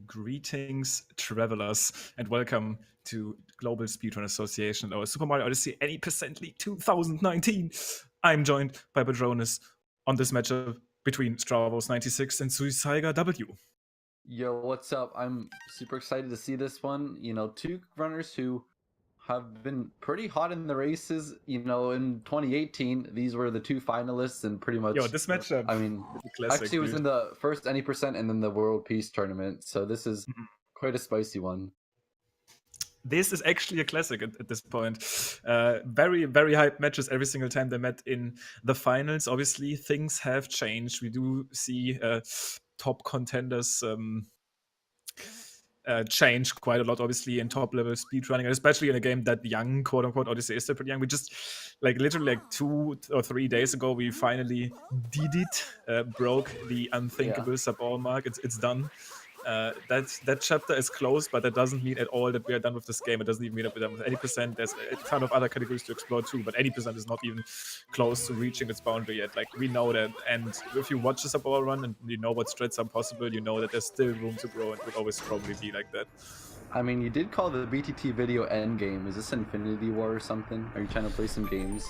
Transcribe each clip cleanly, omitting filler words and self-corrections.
Greetings, travelers, and welcome to Global Speedrun Association, our Super Mario Odyssey Any Percent League 2019. I'm joined by Patronus on this matchup between Stravos96 and SuisaigaW. Yo, what's up? I'm super excited to see this one. Two runners who have been pretty hot in the races. In 2018, these were the two finalists, and pretty much. Yo, this matchup. I mean, classic, actually, it was in the first Any Percent and then the World Peace Tournament. So this is quite a spicy one. This is actually a classic at this point. Very, very hyped matches every single time they met in the finals. Obviously, things have changed. We do see top contenders change quite a lot, obviously, in top level speedrunning, and especially in a game that young, quote unquote. Odyssey is still pretty young. We just, literally 2 or 3 days ago, we finally did it, broke the unthinkable sub-all mark. It's done. That chapter is closed, but that doesn't mean at all that we are done with this game. It doesn't even mean that we're done with any percent. There's a ton of other categories to explore too, but any percent is not even close to reaching its boundary yet. We know that, and if you watch the sub-all run and you know what strats are possible, you know that there's still room to grow, and it would always probably be like that. I mean, you did call the BTT video endgame. Is this Infinity War or something? Are you trying to play some games?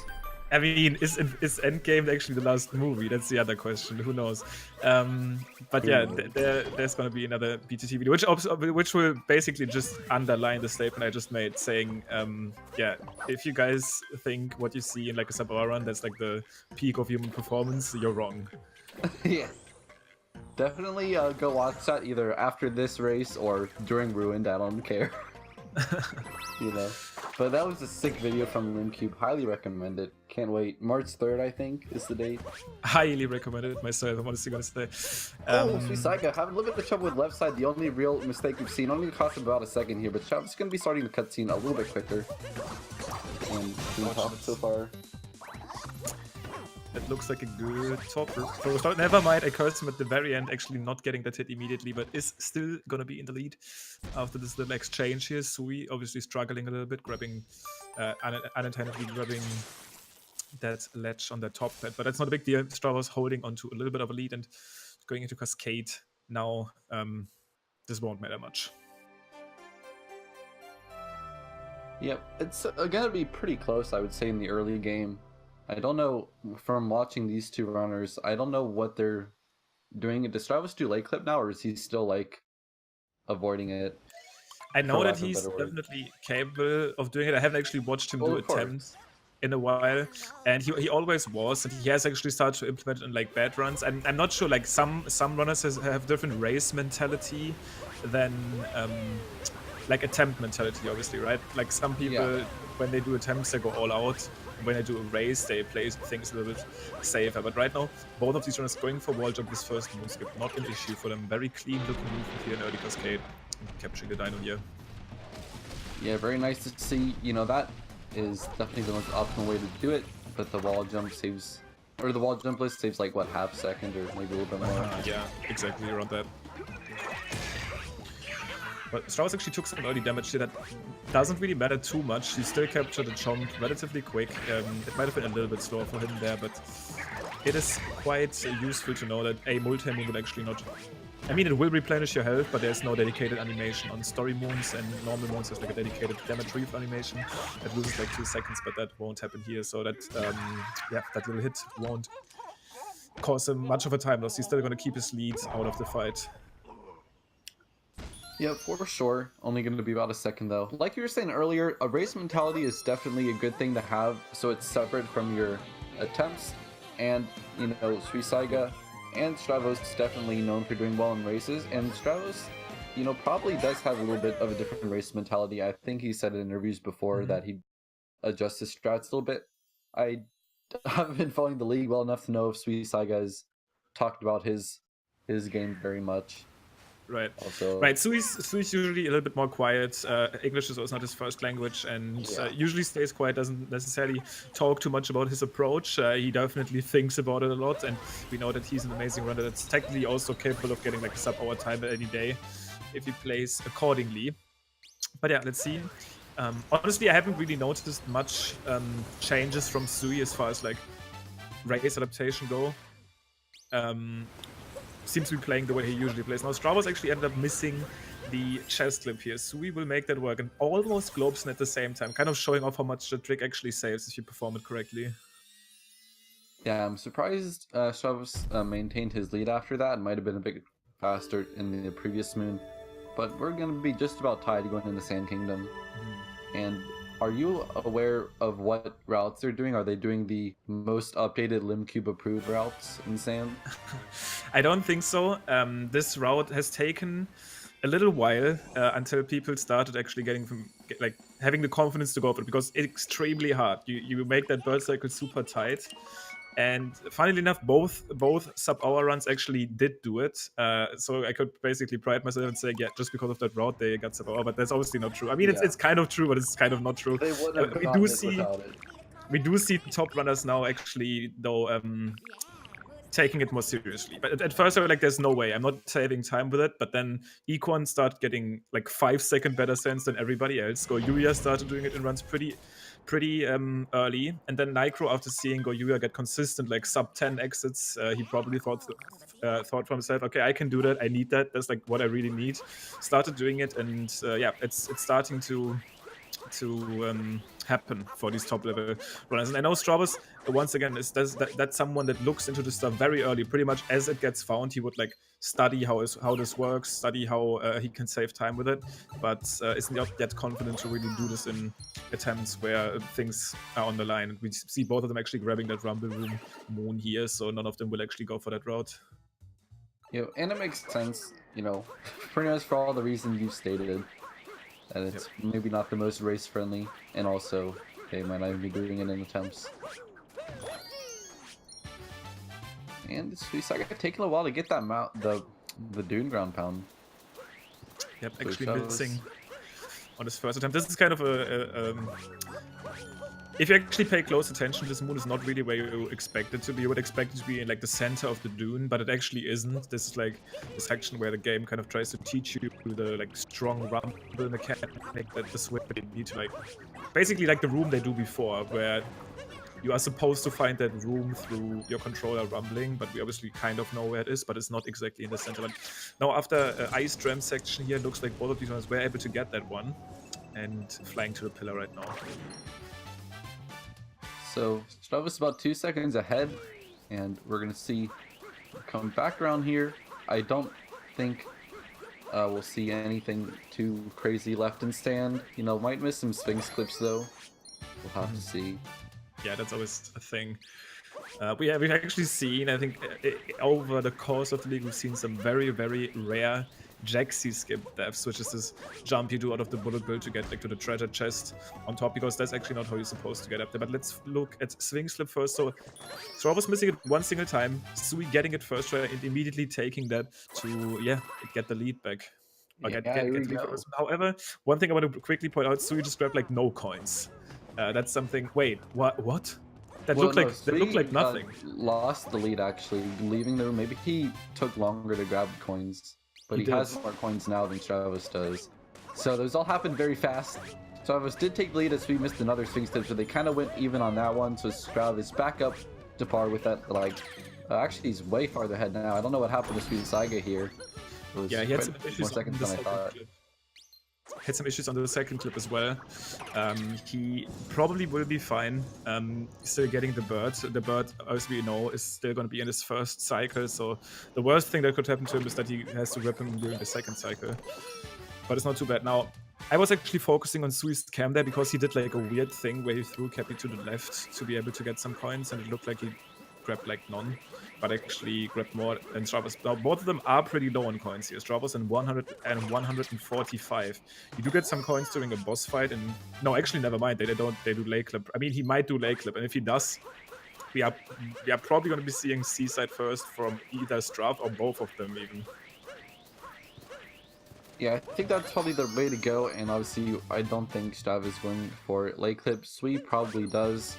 I mean, is Endgame actually the last movie? That's the other question. Who knows? But yeah, there's going to be another BTT video, which will basically just underline the statement I just made, saying, yeah, if you guys think what you see in a sub-all run, that's the peak of human performance, you're wrong. Yeah. Definitely go watch that either after this race or during Ruined. I don't care. But that was a sick video from Rimcube. Highly recommend it. Can't wait. March 3rd, I think, is the date. Highly recommended it myself. I'm honestly gonna say. Suisaiga, have a little bit of trouble with left side. The only real mistake we've seen. Only cost about a second here, but Chav's gonna be starting the cutscene a little bit quicker. And top so far. That looks like a good top throw. Never mind, I cursed him at the very end, actually not getting that hit immediately, but is still gonna be in the lead after this little exchange here. Sui obviously struggling a little bit, grabbing, unintentionally grabbing that ledge on the top pad, but that's not a big deal. Stravos holding onto a little bit of a lead and going into Cascade now. This won't matter much. Yep, it's gonna be pretty close, I would say, in the early game. I don't know, from watching these two runners, I don't know what they're doing. Does Stravos do late clip now, or is he still avoiding it? I know that he's definitely capable of doing it. I haven't actually watched him do attempts in a while, and he always was, and he has actually started to implement it in bad runs. I'm not sure, some runners have different race mentality than attempt mentality, obviously, right? Some people, when they do attempts, they go all out. When they do a race, they play things a little bit safer. But right now, both of these runners going for wall jump this first moon skip, not an issue for them. Very clean looking movement here in early Cascade. Capturing the dino here. Yeah, very nice to see. That is definitely the most optimal way to do it. But the wall jump saves, or the wall jump list saves half second or maybe a little bit more. Yeah, exactly around that. But Strauss actually took some early damage here that doesn't really matter too much. He still captured the jump relatively quick. It might have been a little bit slower for him there, but it is quite useful to know that a multi-moon will actually not... I mean, it will replenish your health, but there's no dedicated animation on story moons, and normal moons has a dedicated damage reef animation that loses 2 seconds, but that won't happen here. So that, yeah, that little hit won't cause him much of a time loss. He's still going to keep his lead out of the fight. Yeah, for sure. Only going to be about a second, though. Like you were saying earlier, a race mentality is definitely a good thing to have, so it's separate from your attempts. And, Suisaiga and Stravos is definitely known for doing well in races. And Stravos, probably does have a little bit of a different race mentality. I think he said in interviews before that he adjusts his strats a little bit. I haven't been following the league well enough to know if Suisaiga has talked about his game very much. Right. Also, right. Suis usually a little bit more quiet. English is also not his first language, and usually stays quiet, doesn't necessarily talk too much about his approach. He definitely thinks about it a lot, and we know that he's an amazing runner that's technically also capable of getting a sub-hour time any day if he plays accordingly. But yeah, let's see. Honestly, I haven't really noticed much changes from Sui as far as race adaptation go. seems to be playing the way he usually plays. Now Stravos actually ended up missing the chest clip here. Sui will make that work and almost globes at the same time, kind of showing off how much the trick actually saves if you perform it correctly. Yeah, I'm surprised Stravos maintained his lead after that. It might have been a bit faster in the previous moon, but we're going to be just about tied going into Sand Kingdom. And are you aware of what routes they're doing? Are they doing the most updated Limcube approved routes in Sand? I don't think so. This route has taken a little while until people started actually having the confidence to go for it, because it's extremely hard. You make that bird cycle super tight. And funnily enough, both sub-hour runs actually did do it. So I could basically pride myself and say, yeah, just because of that route, they got sub-hour. But that's obviously not true. I mean, it's kind of true, but it's kind of not true. They wouldn't have we gotten do it see without it. we do see top runners now actually, though, taking it more seriously. But at first I was like, there's no way, I'm not saving time with it. But then Equan started getting like 5-second better sense than everybody else. GoYuya started doing it in runs pretty early, and then Nitro, after seeing GoYuya get consistent like sub 10 exits, he probably thought for himself, okay, I can do that, I need that, that's like what I really need. Started doing it, and yeah, it's starting to happen for these top level runners. And I know Stravos, once again, that's someone that looks into this stuff very early. Pretty much as it gets found, he would like study how this works, study how he can save time with it, but is not yet confident to really do this in attempts where things are on the line. And we see both of them actually grabbing that Rumble Room moon here, so none of them will actually go for that route. And it makes sense, pretty much for all the reasons you stated. That it's maybe not the most race friendly, and also they might not even be doing it in attempts. And Suisaiga taking a while to get that the Dune ground pound. Yep, actually missing on his first attempt. This is kind of if you actually pay close attention, this moon is not really where you expect it to be. You would expect it to be in like the center of the dune, but it actually isn't. This is like the section where the game kind of tries to teach you the like strong rumble mechanic that this way you need to like basically like the room they do before, where you are supposed to find that room through your controller rumbling, but we obviously kind of know where it is, but it's not exactly in the center. But now after Ice Dram section here, looks like both of these ones were able to get that one and flying to the pillar right now. So Stravos about 2 seconds ahead, and we're gonna see come back around here. I don't think we'll see anything too crazy left in stand. Might miss some Sphinx clips though. We'll have to see. Yeah, that's always a thing. We've actually seen, I think, over the course of the league, we've seen some very, very rare Jaxi skip deaths, which is this jump you do out of the bullet bill to get like to the treasure chest on top, because that's actually not how you're supposed to get up there. But let's look at Swing Slip first. So Stravos missing it one single time, Sui getting it first try and immediately taking that to get the lead back. Get the lead first. However, one thing I want to quickly point out, Sui just grabbed like no coins. That's something. Wait, what? That looked like nothing. Lost the lead actually, leaving the room. Maybe he took longer to grab coins, but he has more coins now than Stravos does. So those all happened very fast. Stravos did take the lead as we missed another Sphinx tip, so they kind of went even on that one. So Stravos back up to par with that. Actually, he's way farther ahead now. I don't know what happened to Suisaiga here. Yeah, he had some issues more seconds than I thought. Had some issues on the second clip as well. He probably will be fine. Still getting the bird. The bird, as we know, is still going to be in his first cycle. So the worst thing that could happen to him is that he has to rip him during the second cycle. But it's not too bad. Now, I was actually focusing on Sui's cam there because he did like a weird thing where he threw Cappy to the left to be able to get some coins, and it looked like he grabbed like none, but actually grabbed more than Stravos. Now both of them are pretty low on coins here. Stravos in 100 and 145. You do get some coins during a boss fight, and no, actually never mind. They do lay clip. I mean, he might do lay clip, and if he does, we are probably going to be seeing Seaside first from either Strav or both of them even. Yeah, I think that's probably the way to go, and obviously I don't think Strav is going for lay clip. Sui probably does.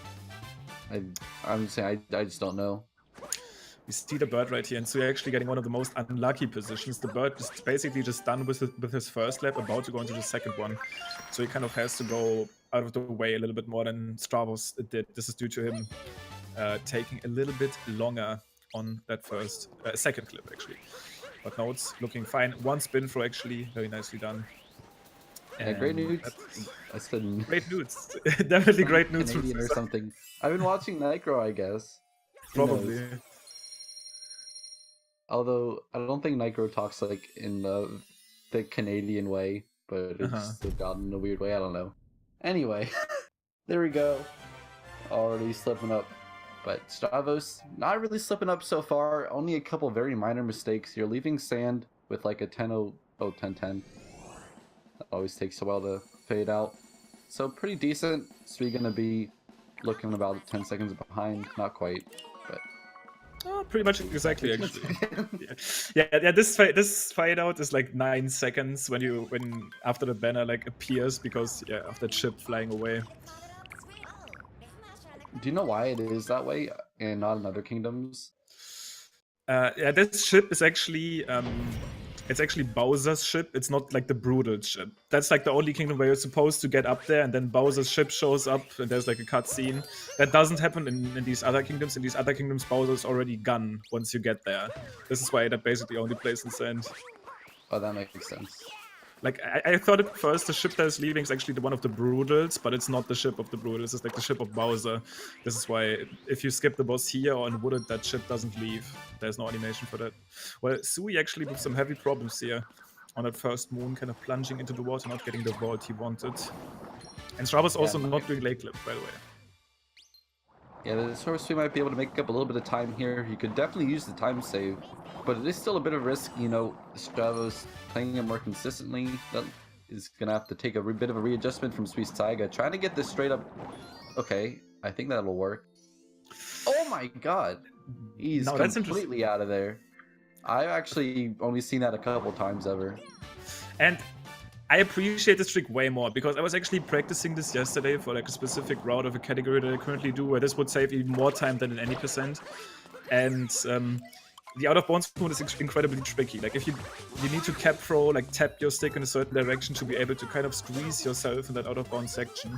I'm saying I just don't know. We see the bird right here, and Sui actually getting one of the most unlucky positions. The bird is basically just done with his first lap, about to go into the second one. So he kind of has to go out of the way a little bit more than Stravos did. This is due to him taking a little bit longer on that second clip actually. But no, it's looking fine. One spin throw actually, very nicely done. Yeah, great news. I said great news. Definitely great news from Canadian or something. I've been watching Nitro, I guess. Probably. Although I don't think Nitro talks like in the Canadian way, but it's gotten in a weird way. I don't know. Anyway, there we go. Already slipping up. But Stravos, not really slipping up so far. Only a couple very minor mistakes. You're leaving sand with like a 10-0, 10-10. That always takes a while to fade out. So pretty decent. So you're gonna be looking about 10 seconds behind. Not quite, but pretty much exactly actually. yeah. This fade out is like 9 seconds when after the banner like appears because of the chip flying away. Do you know why it is that way and not in other kingdoms? Yeah, this ship is actually it's actually Bowser's ship. It's not like the Brutal ship. That's like the only kingdom where you're supposed to get up there, and then Bowser's ship shows up, and there's like a cutscene. That doesn't happen in these other kingdoms. In these other kingdoms, Bowser's already gone once you get there. This is why that basically only plays in sand. Oh, that makes sense. Like, I thought at first the ship that is leaving is actually the one of the Brutals, but it's not the ship of the Brutals, it's like the ship of Bowser. This is why if you skip the boss here or in Wooded, that ship doesn't leave. There's no animation for that. Well, Sui actually with some heavy problems here on that first moon, kind of plunging into the water, not getting the vault he wanted. And Stravos also not doing lake clip, by the way. Yeah, the Sui might be able to make up a little bit of time here. You could definitely use the time save. But it is still a bit of risk, you know, Stravos playing him more consistently. That is going to have to take a bit of a readjustment from SuisaigaW. Trying to get this straight up. Okay, I think that'll work. Oh my god. He's completely out of there. I've actually only seen that a couple times ever. And I appreciate this trick way more, because I was actually practicing this yesterday for like a specific route of a category that I currently do, where this would save even more time than in any percent. And the out of bounds mode is incredibly tricky. Like if you need to cap throw, like tap your stick in a certain direction to be able to kind of squeeze yourself in that out of bounds section.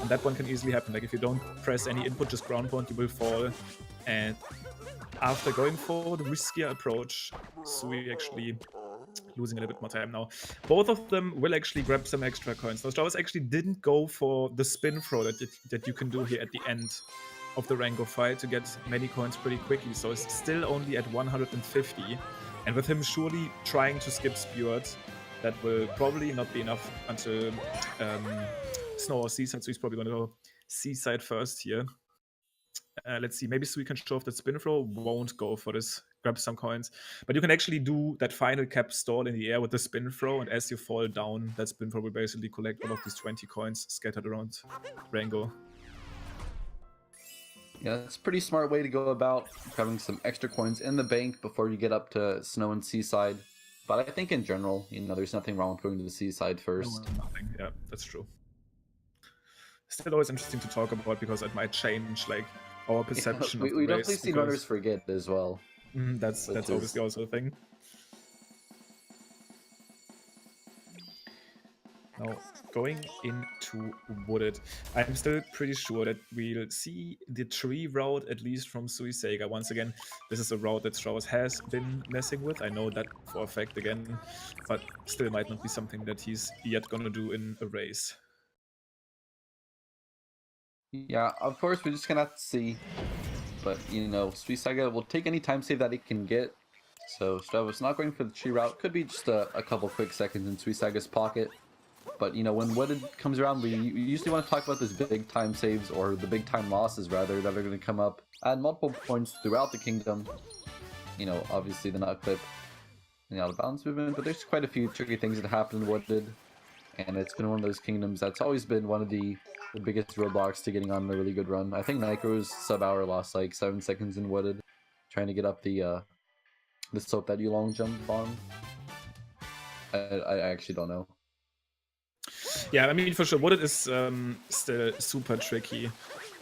And that one can easily happen. Like if you don't press any input, just ground pound, you will fall. And after going for the riskier approach, Sui actually losing a little bit more time now. Both of them will actually grab some extra coins. Now Stravos actually didn't go for the spin throw that you can do here at the end of the Rango fight to get many coins pretty quickly, so it's still only at 150. And with him surely trying to skip Speward, that will probably not be enough until Snow or Seaside, so he's probably going to go Seaside first here. Let's see, maybe Sui can show off that spin throw, won't go for this, grab some coins. But you can actually do that final cap stall in the air with the spin throw, and as you fall down, that spin throw will basically collect all of these 20 coins scattered around Rango. Yeah, it's a pretty smart way to go about having some extra coins in the bank before you get up to Snow and Seaside. But I think in general, you know, there's nothing wrong with going to the Seaside first. No, nothing. Yeah, that's true. Still always interesting to talk about because it might change like our perception of the we race. Definitely see runners forget as well. That's obviously also a thing. Now, going into Wooded, I'm still pretty sure that we'll see the tree route, at least from SuisaigaW. Once again, this is a route that Stravos has been messing with. I know that for a fact again, but still might not be something that he's yet gonna do in a race. Yeah, of course, we're just gonna have to see. But, you know, SuisaigaW will take any time save that he can get. So Stravos not going for the tree route. Could be just a couple quick seconds in SuisaigaW's pocket. But, you know, when Wooded comes around, we usually want to talk about those big time saves, or the big time losses, rather, that are going to come up at multiple points throughout the kingdom. You know, obviously the nut clip and the out of bounds movement, but there's quite a few tricky things that happen in Wooded. And it's been one of those kingdoms that's always been one of the biggest roadblocks to getting on a really good run. I think Nitro's sub-hour lost like 7 seconds in Wooded, trying to get up the slope that you long jump on. I actually don't know. Yeah, I mean, for sure, Wooded is still super tricky.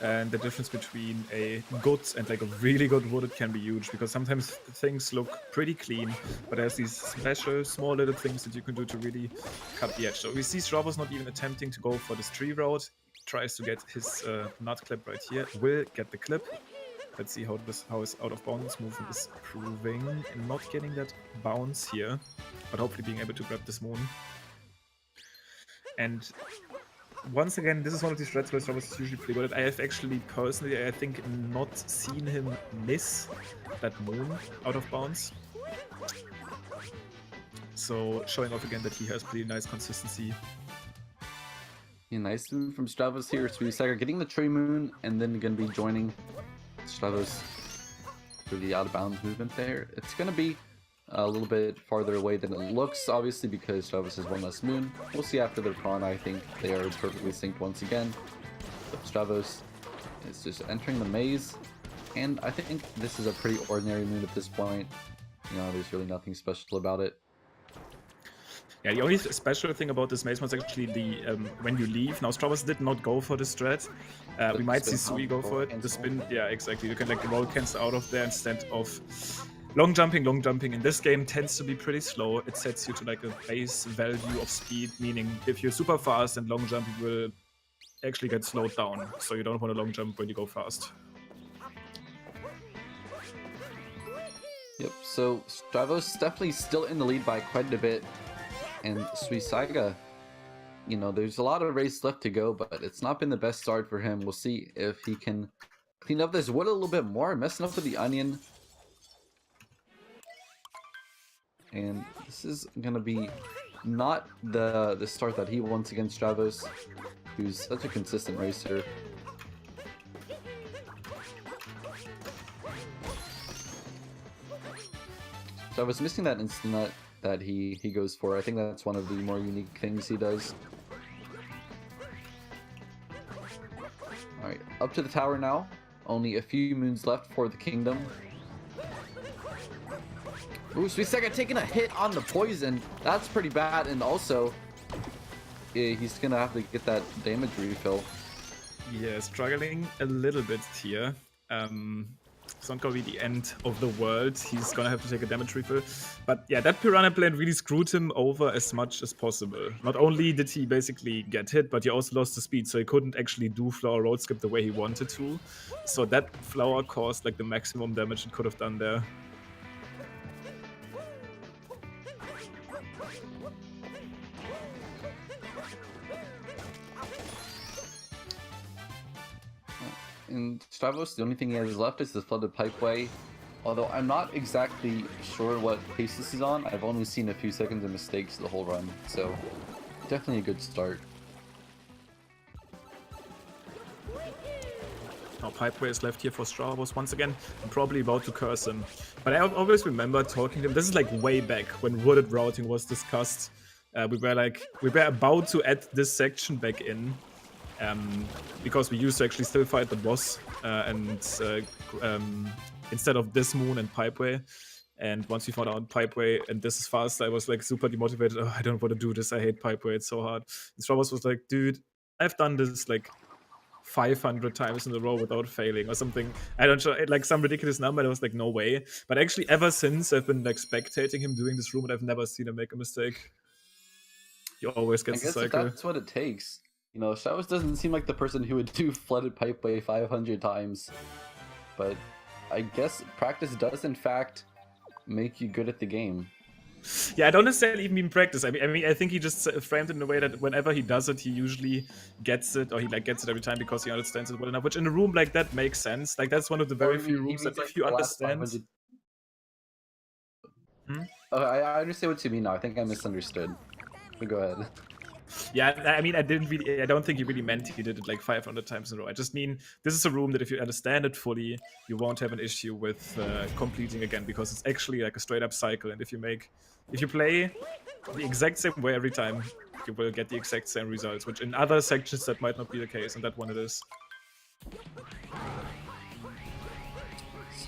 And the difference between a good and like a really good Wooded can be huge, because sometimes things look pretty clean, but there's these special small little things that you can do to really cut the edge. So we see Stravos not even attempting to go for this tree route, tries to get his nut clip right here, will get the clip, Let's see how his out of bounds movement is proving. Not getting that bounce here, but hopefully being able to grab this moon. And once again, this is one of these threats where Stravos is usually pretty good at. I have actually, personally, I think, not seen him miss that moon out of bounds. So, showing off again that he has pretty nice consistency. Yeah, nice move from Stravos here. SuisaigaW getting the tree moon, and then going to be joining Stravos for the out of bounds movement there. It's going to be a little bit farther away than it looks, obviously, because Stravos has one less moon. We'll see after their pawn. I think they are perfectly synced once again. But Stravos is just entering the maze, and I think this is a pretty ordinary moon at this point. You know, there's really nothing special about it. Yeah, the only special thing about this maze was actually the when you leave. Now Stravos did not go for the strat. We might see Sui go for it. The spin, yeah, exactly. You can like roll cancel out of there instead of long jumping. Long jumping in this game tends to be pretty slow. It sets you to like a base value of speed, meaning if you're super fast and long jump, you will actually get slowed down. So you don't want to long jump when you go fast. Yep, so Stravos definitely still in the lead by quite a bit. And SuisaigaW, you know, there's a lot of race left to go, but it's not been the best start for him. We'll see if he can clean up this wood a little bit more, messing up with the onion. And this is going to be not the start that he wants against Stravos, who's such a consistent racer. Stravos missing that instant nut that he goes for. I think that's one of the more unique things he does. Alright, up to the tower now. Only a few moons left for the kingdom. Ooh, SuisaigaW taking a hit on the poison. That's pretty bad, and also he's gonna have to get that damage refill. Yeah, struggling a little bit here. It's not gonna be the end of the world. He's gonna have to take a damage refill. But yeah, that Piranha Plant really screwed him over as much as possible. Not only did he basically get hit, but he also lost the speed, so he couldn't actually do Flower Road Skip the way he wanted to. So that flower caused like the maximum damage it could have done there. In Stravos, the only thing he has left is the Flooded Pipeway. Although I'm not exactly sure what pace this is on. I've only seen a few seconds of mistakes the whole run, so definitely a good start. Now Pipeway is left here for Stravos once again. I'm probably about to curse him. But I always remember talking to him. This is like way back when wooded routing was discussed. We were about to add this section back in. Because we used to actually still fight the boss instead of this moon and Pipeway. And once we found out Pipeway and this is fast, I was like super demotivated. Oh, I don't want to do this. I hate Pipeway. It's so hard. And Stravos was like, dude, I've done this like 500 times in a row without failing or something. I don't know, like some ridiculous number. And I was like, no way. But actually, ever since, I've been like spectating him doing this room, and I've never seen him make a mistake. He always gets the cycle. That's what it takes. You know, Stravos doesn't seem like the person who would do Flooded Pipeway 500 times. But I guess practice does, in fact, make you good at the game. Yeah, I don't necessarily even mean practice. I mean, I think he just framed it in a way that whenever he does it, he usually gets it, or he like gets it every time because he understands it well enough. Which in a room like that makes sense. Like that's one of the very few rooms that if you understand. Oh, I understand what you mean now. I think I misunderstood. But go ahead. Yeah, I mean, I don't think he really meant he did it like 500 times in a row. I just mean, this is a room that if you understand it fully, you won't have an issue with completing again, because it's actually like a straight up cycle. And if you play the exact same way every time, you will get the exact same results, which in other sections that might not be the case, and that one it is.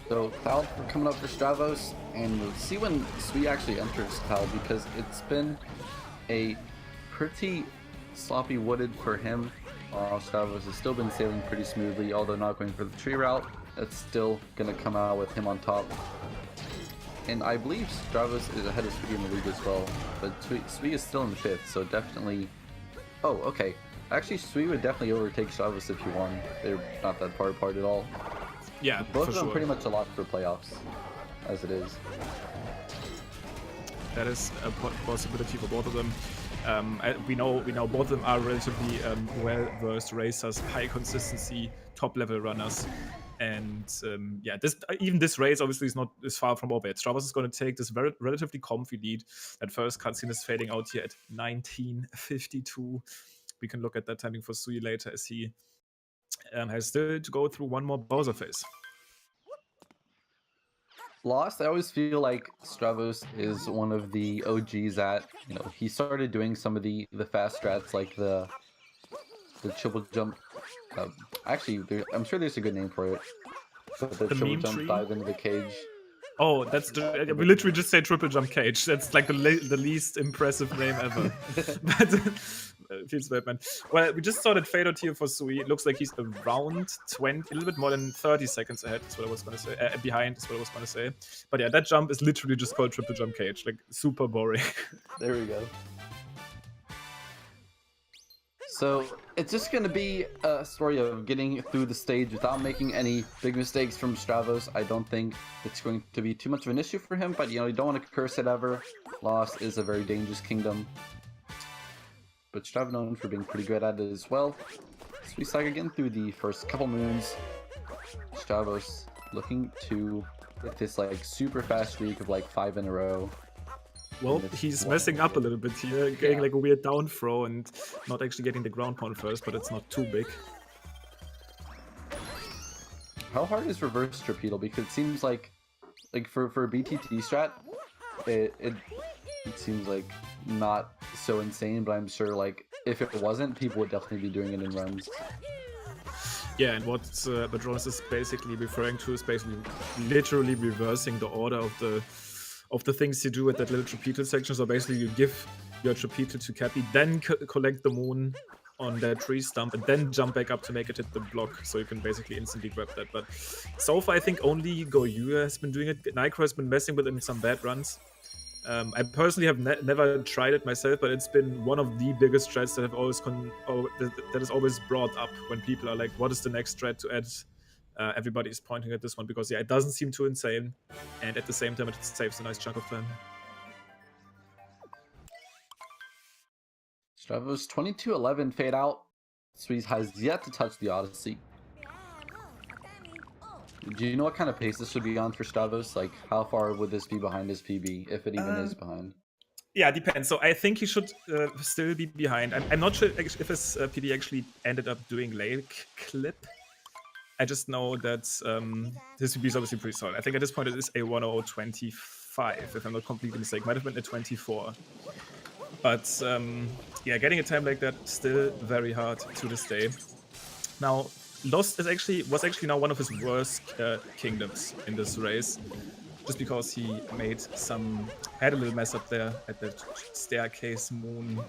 So Cloud coming up for Stravos, and we'll see when Sui actually enters Cloud, because it's been a pretty sloppy wooded for him. Stravos has still been sailing pretty smoothly, although not going for the tree route. That's still going to come out with him on top. And I believe Stravos is ahead of Sui in the league as well, but Sui is still in 5th, so definitely... Oh, okay. Actually, Sui would definitely overtake Stravos if he won. They're not that far apart at all. Yeah, Both for of them sure. pretty much a lot for playoffs, as it is. That is a possibility for both of them. We know both of them are relatively well-versed racers, high consistency, top-level runners, and yeah, even this race obviously is far from over. Stravos is going to take this relatively comfy lead. That first cutscene is fading out here at 19:52. We can look at that timing for Sui later as he has still to go through one more Bowser phase. Lost, I always feel like Stravos is one of the OGs that, you know, he started doing some of the fast strats like the triple jump. Actually, I'm sure there's a good name for it. But the triple meme jump tree? dive into the cage. Oh, we literally just say triple jump cage. That's like the least impressive name ever. But feels bad, man. Well, we just saw that fade out here for Sui. It looks like he's around 20, a little bit more than 30 seconds ahead. Is what I was gonna say. Behind is what I was gonna say. But yeah, that jump is literally just called triple jump cage. Like super boring. There we go. So it's just going to be a story of getting through the stage without making any big mistakes from Stravos. I don't think it's going to be too much of an issue for him, but you know, you don't want to curse it ever. Lost is a very dangerous kingdom. But Stravos known for being pretty good at it as well. Suisaiga getting through the first couple moons. Stravos looking to get this like super fast streak of like 5 in a row. Well, he's messing up a little bit here, getting like a weird down throw and not actually getting the ground pound first, but it's not too big. How hard is reverse torpedo? Because it seems like for BTT strat, it seems like not so insane, but I'm sure like if it wasn't, people would definitely be doing it in runs. Yeah, and what Badronis is basically referring to is basically literally reversing the order of the things you do at that little Tropital section. So basically you give your Tropital to Cappy, then collect the moon on that tree stump, and then jump back up to make it hit the block, so you can basically instantly grab that. But so far I think only GoYu has been doing it. Nitro has been messing with it in some bad runs. I personally have never tried it myself, but it's been one of the biggest strats that have always that is always brought up when people are like, what is the next strat to add? Everybody is pointing at this one because yeah, it doesn't seem too insane, and at the same time it saves a nice chunk of time. Stravos 22-11 fade out. Suisse has yet to touch the Odyssey. Do you know what kind of pace this should be on for Stravos? Like, how far would this be behind his PB, if it even is behind? Yeah, it depends. So I think he should still be behind. I'm not sure if his PB actually ended up doing lake clip. I just know that this PB is obviously pretty solid. I think at this point it is a 1:00:25, if I'm not completely mistaken. Might have been a 24. But yeah, getting a time like that still very hard to this day. Now, Lost was actually now one of his worst kingdoms in this race, just because he had a little mess up there at that staircase moon.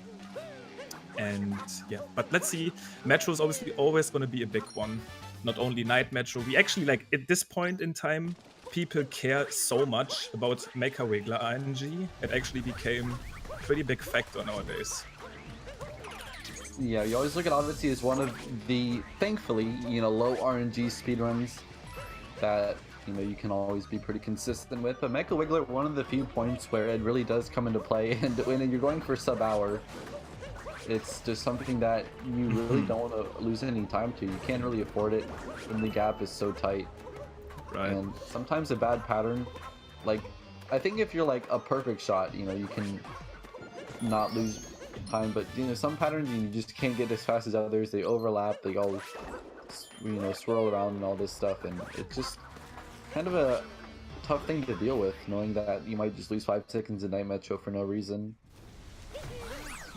And yeah, but let's see. Metro is obviously always going to be a big one. Not only Night Metro. We actually, like, at this point in time, people care so much about Mecha Wiggler RNG. It actually became a pretty big factor nowadays. Yeah, you always look at Odyssey as one of the, thankfully, you know, low RNG speedruns that, you know, you can always be pretty consistent with. But Mecha Wiggler, one of the few points where it really does come into play, and when you're going for sub-hour, it's just something that you really don't want to lose any time to. You can't really afford it when the gap is so tight. Right. And sometimes a bad pattern, like, I think if you're like a perfect shot, you know, you can not lose time, but you know, some patterns you just can't get as fast as others. They overlap, they all, you know, swirl around and all this stuff, and it's just kind of a tough thing to deal with, knowing that you might just lose 5 seconds in Night Metro for no reason.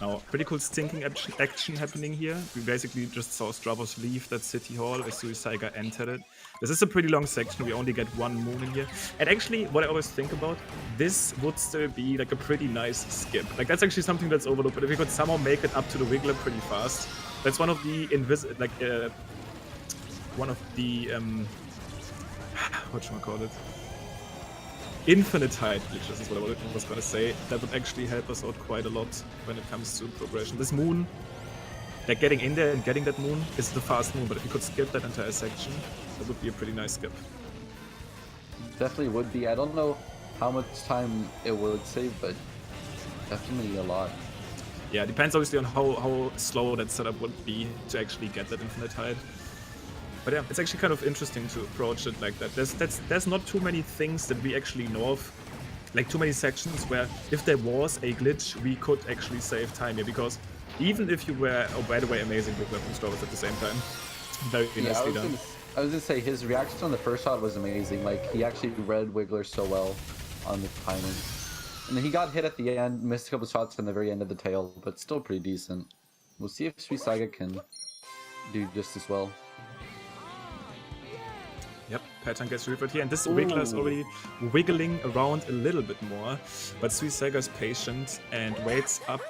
Now, pretty cool stinking action happening here. We basically just saw Stravos leave that city hall as Suisaiga entered it. This is a pretty long section. We only get one moon in here. And actually, what I always think about, this would still be like a pretty nice skip. Like, that's actually something that's overlooked. But if we could somehow make it up to the Wiggler pretty fast, that's one of the whatchamacallit? Infinite height glitches is what I was going to say. That would actually help us out quite a lot when it comes to progression. This moon, like getting in there and getting that moon is the fast moon, but if you could skip that entire section, That would be a pretty nice skip. Definitely would be. I don't know how much time it would save, but definitely a lot. Yeah, it depends obviously on how slow that setup would be to actually get that infinite height. But yeah, it's actually kind of interesting to approach it like that. There's not too many things that we actually know of, like too many sections where if there was a glitch, we could actually save time here, because even if you were, oh by the way, amazing with weapon Stravos at the same time. Very nicely done. I was gonna say his reaction on the first shot was amazing. Like he actually read Wiggler so well on the timing. And then he got hit at the end, missed a couple shots in the very end of the tail, but still pretty decent. We'll see if SuisaigaW can do just as well. Yep, pattern gets reversed here, and this Wiggler is already wiggling around a little bit more, but SuisaigaW is patient and waits up.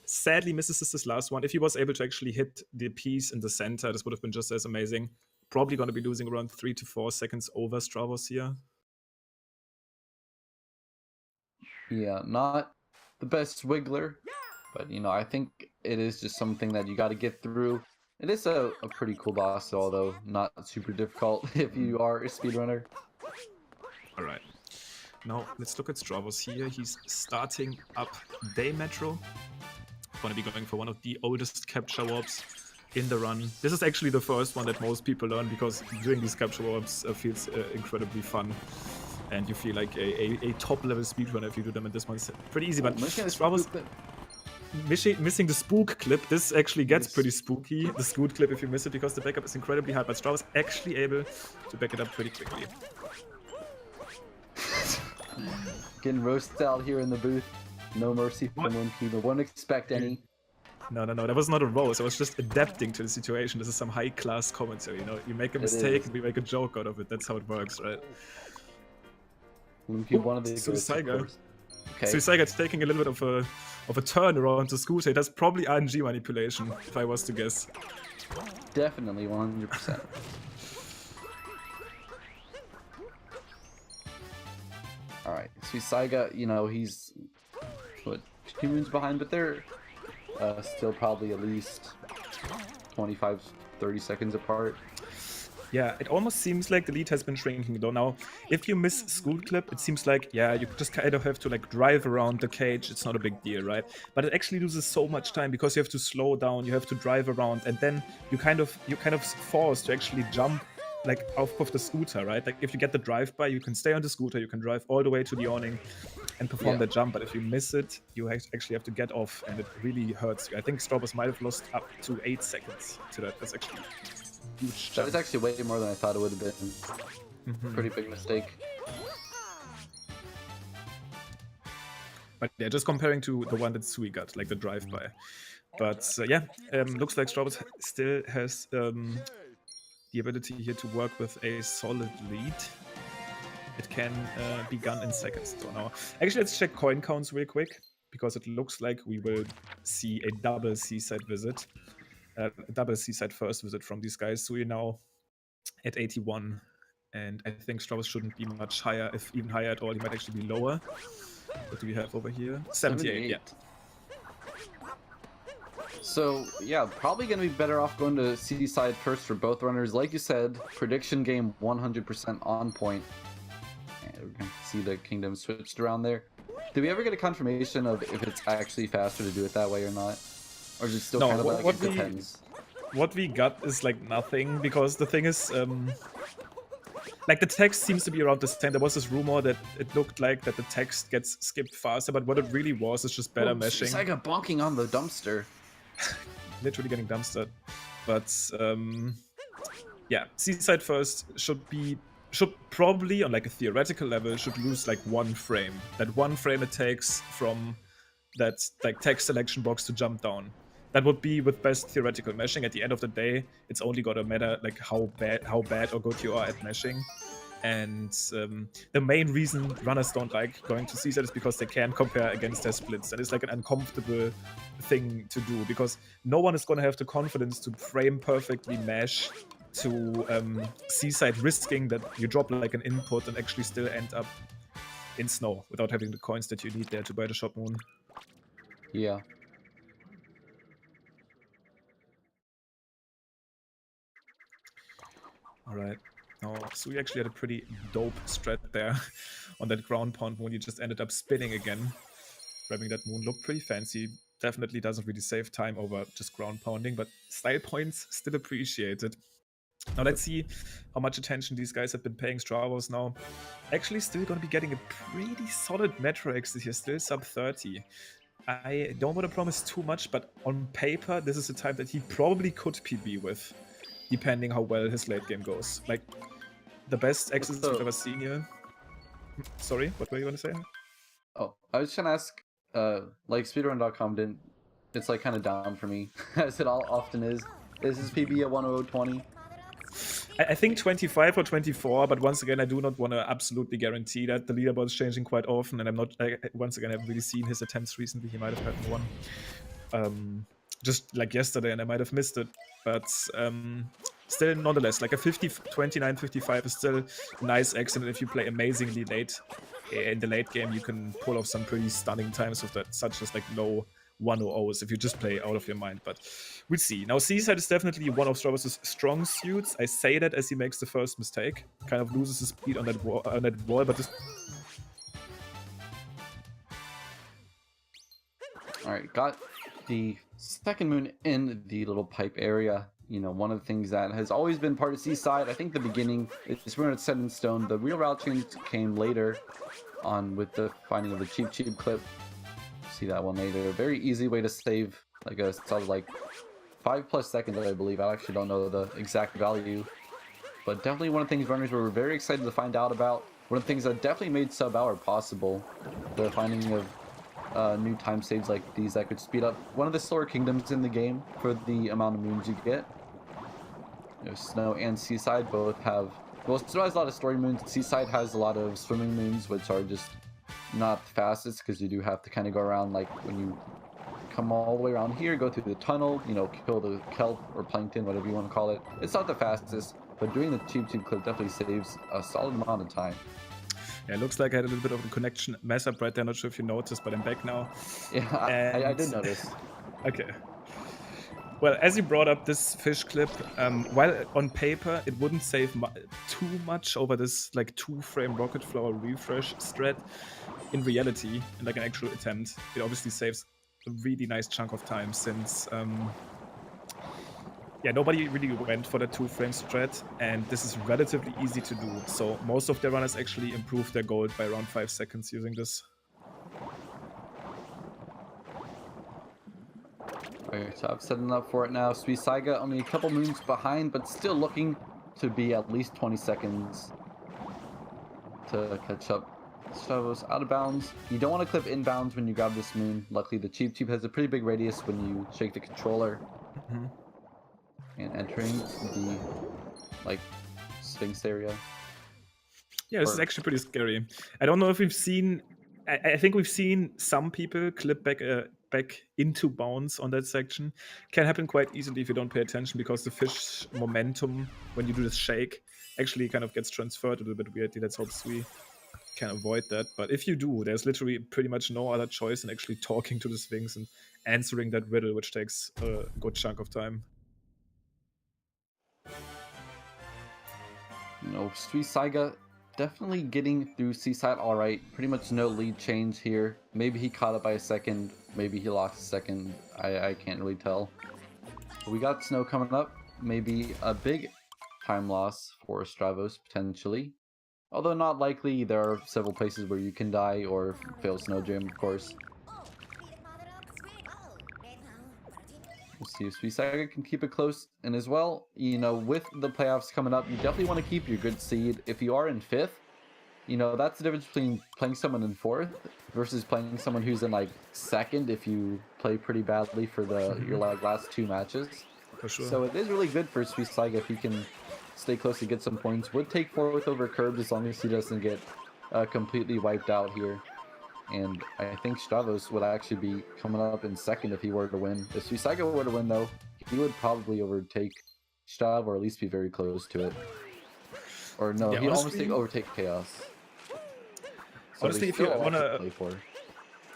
Sadly misses this last one. If he was able to actually hit the piece in the center, this would have been just as amazing. Probably going to be losing around 3 to 4 seconds over Stravos here. Yeah, not the best Wiggler, but you know, I think it is just something that you got to get through. It is a pretty cool boss, although not super difficult if you are a speedrunner. Alright. Now, let's look at Stravos here. He's starting up Day Metro. Going to be going for one of the oldest capture warps in the run. This is actually the first one that most people learn, because doing these capture warps feels incredibly fun. And you feel like a top-level speedrunner if you do them in this one. It's pretty easy, but Stravos... Missing the spook clip. This actually gets pretty spooky, the scoot clip, if you miss it, because the backup is incredibly hard, but Stravos actually able to back it up pretty quickly. Getting roasted out here in the booth. No mercy from Wimpy, but won't expect any. No, that was not a roast. I was just adapting to the situation. This is some high-class commentary, you know? You make a mistake and we make a joke out of it. That's how it works, right? Wimpy, one of the SuisaigaW. Okay. SuisaigaW taking a little bit of a turn around the scooter. That's probably RNG manipulation, if I was to guess. Definitely 100%. Alright, SuisaigaW, you know, he's what, 2 moons behind, but they're still probably at least 25-30 seconds apart. Yeah, it almost seems like the lead has been shrinking though. Now, if you miss Scoot Clip, it seems like, yeah, you just kind of have to like drive around the cage. It's not a big deal, right? But it actually loses so much time because you have to slow down, you have to drive around, and then you're kind of forced to actually jump like off of the scooter, right? Like if you get the drive by, you can stay on the scooter, you can drive all the way to the awning and perform the jump. But if you miss it, you actually have to get off, and it really hurts you. I think Stravos might have lost up to 8 seconds to that. That's actually huge. That was actually way more than I thought it would have been. Pretty big mistake. But yeah, just comparing to the one that Sui got, like the drive-by. But yeah, looks like Stravos still has the ability here to work with a solid lead. It can be gone in seconds. So now, actually, let's check coin counts real quick, because it looks like we will see a double seaside visit. A double seaside first visit from these guys. So we're now at 81, and I think Stravos shouldn't be much higher, if even higher at all. He might actually be lower. What do we have over here? 78, yeah. So yeah, probably gonna be better off going to seaside first for both runners. Like you said, prediction game 100% on point. And we're gonna see the kingdom switched around there. Did we ever get a confirmation of if it's actually faster to do it that way or not? Or is it still kind of like it depends? What we got is like nothing, because the thing is, like the text seems to be around the same. There was this rumor that it looked like that the text gets skipped faster, but what it really was is just better meshing. It's like a bonking on the dumpster. Literally getting dumpstered. But yeah, seaside first should probably on like a theoretical level should lose like 1 frame. That 1 frame it takes from that like text selection box to jump down. That would be with best theoretical meshing. At the end of the day, it's only gonna matter like how bad or good you are at meshing. And the main reason runners don't like going to seaside is because they can't compare against their splits. And it's like an uncomfortable thing to do, because no one is going to have the confidence to frame perfectly mesh to seaside, risking that you drop like an input and actually still end up in snow without having the coins that you need there to buy the shop moon. Yeah. All right. No, Sui actually had a pretty dope strat there on that ground pound moon. He just ended up spinning again. Grabbing that moon looked pretty fancy. Definitely doesn't really save time over just ground pounding, but style points still appreciated. Now let's see how much attention these guys have been paying Stravos now. Actually still going to be getting a pretty solid Metro exit here, still sub 30. I don't want to promise too much, but on paper, this is a type that he probably could PB with, depending how well his late game goes. Like, the best exits we've ever seen here. Sorry, what were you going to say? Oh, I was just gonna ask, like Speedrun.com didn't, it's like kind of down for me, as it all often is. Is his PB a 10020? I think 25 or 24, but once again, I do not want to absolutely guarantee that. The leaderboard is changing quite often, and I'm not, once again, I haven't really seen his attempts recently. He might have gotten one. Just like yesterday, and I might have missed it. But still, nonetheless, like a 29, 55 is still a nice exit. And if you play amazingly late in the late game, you can pull off some pretty stunning times with that, such as like low 100s if you just play out of your mind. But we'll see. Now, Seaside is definitely one of Stravos' strong suits. I say that as he makes the first mistake. Kind of loses his speed on that wall, but this... Alright, got the second moon in the little pipe area. You know, one of the things that has always been part of Seaside, I think the beginning, it's when it's set in stone. The real route change came later on with the finding of the cheap clip. See that one later. Very easy way to save like a solid like 5+ seconds, I believe. I actually don't know the exact value, but definitely one of the things runners were very excited to find out about. One of the things that definitely made sub-hour possible. The finding of new time saves like these that could speed up one of the slower kingdoms in the game for the amount of moons you get. You know, Snow and Seaside both have, well, Snow has a lot of story moons. Seaside has a lot of swimming moons, which are just not the fastest because you do have to kind of go around, like when you come all the way around here, go through the tunnel, you know, kill the kelp or plankton, whatever you want to call it. It's not the fastest, but doing the cheap clip definitely saves a solid amount of time. Yeah, it looks like I had a little bit of a connection mess up right there. Not sure if you noticed, but I'm back now. Yeah, I did notice. Okay. Well, as you brought up this fish clip, while on paper it wouldn't save too much over this like 2-frame rocket flower refresh strat, in reality, in like an actual attempt, it obviously saves a really nice chunk of time since yeah, nobody really went for the 2-frame strat, and this is relatively easy to do. So most of the runners actually improved their gold by around 5 seconds using this. Alright, so I'm setting up for it now. Suisaiga only a couple moons behind, but still looking to be at least 20 seconds to catch up. Stravos out of bounds. You don't want to clip inbounds when you grab this moon. Luckily, the cheap has a pretty big radius when you shake the controller. And entering the, like, Sphinx area. Yeah, this is actually pretty scary. I don't know if we've seen... I think we've seen some people clip back into bounds on that section. Can happen quite easily if you don't pay attention, because the fish momentum, when you do this shake, actually kind of gets transferred a little bit weirdly. Let's hope we can avoid that. But if you do, there's literally pretty much no other choice than actually talking to the Sphinx and answering that riddle, which takes a good chunk of time. You know, Suisaiga definitely getting through Seaside all right. Pretty much no lead change here. Maybe he caught up by a second. Maybe he lost a second. I can't really tell. But we got Snow coming up. Maybe a big time loss for Stravos, potentially. Although not likely. There are several places where you can die or fail Snow Gym, of course. We'll see if Suisaiga can keep it close. And as well, you know, with the playoffs coming up, you definitely want to keep your good seed. If you are in 5th, you know, that's the difference between playing someone in 4th versus playing someone who's in, like, 2nd if you play pretty badly for your, like, last 2 matches. For sure. So it is really good for Suisaiga if he can stay close to get some points. Would take 4th over Curbs as long as he doesn't get completely wiped out here. And I think Stravos would actually be coming up in 2nd if he were to win. If Suisaiga were to win, though, he would probably overtake Strav, or at least be very close to it. Or no, yeah, he'd almost overtake Chaos. So honestly, if you want to... play for.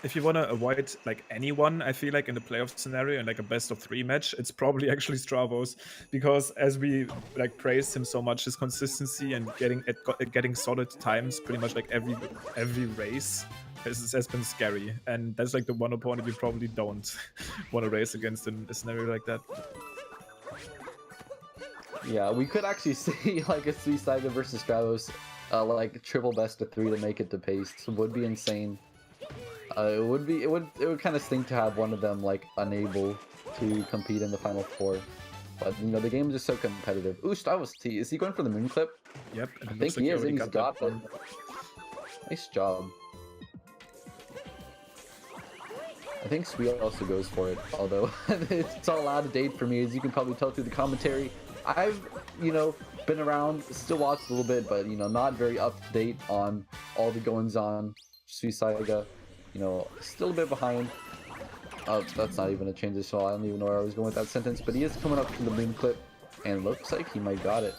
if you want to avoid like anyone, I feel like in the playoff scenario and like a best of 3 match, it's probably actually Stravos, because as we like praised him so much, his consistency and getting solid times pretty much like every race has been scary, and that's like the one opponent you probably don't want to race against in a scenario like that. Yeah, we could actually see like a SuisaigaW versus Stravos, like triple best of 3 to make it to pace. It would be insane. It would kind of stink to have one of them like unable to compete in the final 4. But you know, the game is just so competitive. Ooh, Stravos T, is he going for the moon clip? Yep, I think he is, and he's got them. Nice job. I think Sweet also goes for it, although it's all out of date for me, as you can probably tell through the commentary. I've, you know, been around, still watched a little bit, but, you know, not very up to date on all the goings on. SuisaigaW, you know, still a bit behind. Oh, that's not even a transition. I don't even know where I was going with that sentence, but he is coming up to the moon clip, and looks like he might got it.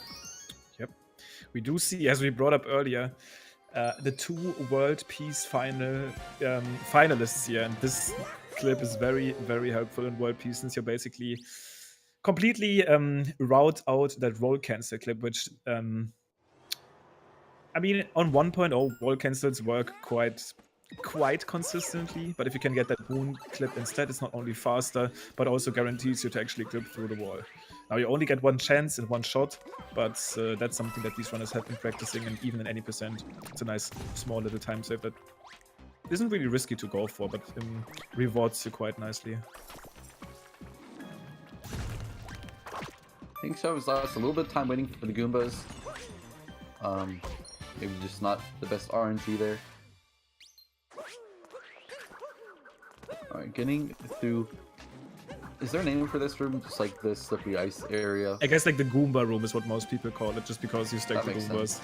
Yep. We do see, as we brought up earlier, the 2 World Peace finalists here, and this clip is very, very helpful in World Peace, since you're basically completely route out that roll cancel clip, which I mean, on 1.0 roll cancels work quite consistently, but if you can get that moon clip instead, it's not only faster, but also guarantees you to actually clip through the wall. Now you only get 1 chance in 1 shot, but that's something that these runners have been practicing, and even in any percent, it's a nice small little time save that isn't really risky to go for, but rewards you quite nicely. I think Stravos lost a little bit of time waiting for the Goombas. Maybe just not the best RNG there. Alright, getting through... Is there a name for this room? Just like the slippery ice area? I guess like the Goomba room is what most people call it, just because you stack the makes Goombas. sense.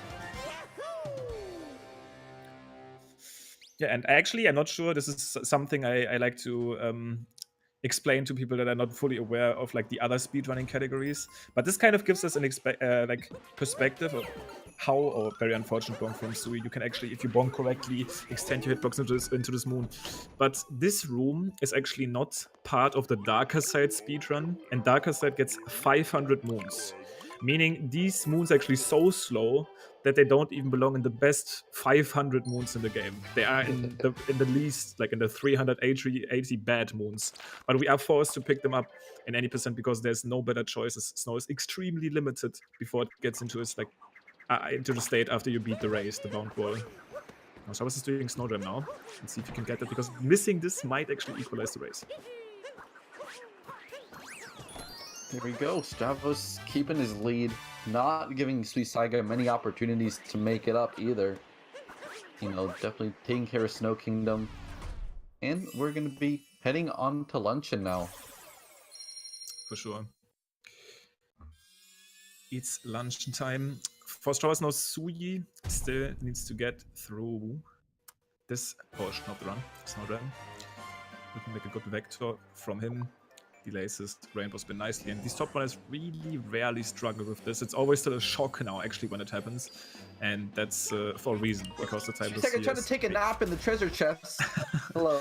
Yeah, and actually, I'm not sure, this is something I like to explain to people that are not fully aware of like the other speedrunning categories, but this kind of gives us an like perspective of how, or very unfortunate bonk from Sui, you can actually, if you bonk correctly, extend your hitbox into this moon. But this room is actually not part of the darker side speedrun, and darker side gets 500 moons, meaning these moons are actually so slow that they don't even belong in the best 500 moons in the game. They are in the least, like in the 380 bad moons. But we are forced to pick them up in any percent because there's no better choices. Snow is extremely limited before it gets into its like into the state after you beat the race, the bound wall. Now Stravos is doing Snow Jam now. Let's see if you can get that, because missing this might actually equalize the race. There we go. Stravos keeping his lead, not giving SuisaigaW many opportunities to make it up either. You know, definitely taking care of Snow Kingdom. And we're going to be heading on to luncheon now. For sure. It's lunch time. For Stravos now, Sui still needs to get through this portion of the run. Snow Jam. Looking like a good vector from him. Delays his rainbow spin nicely, and these top runners really rarely struggle with this. It's always still a shock now, actually, when it happens, and that's for a reason, because the time She's trying to take a nap in the treasure chest. Hello.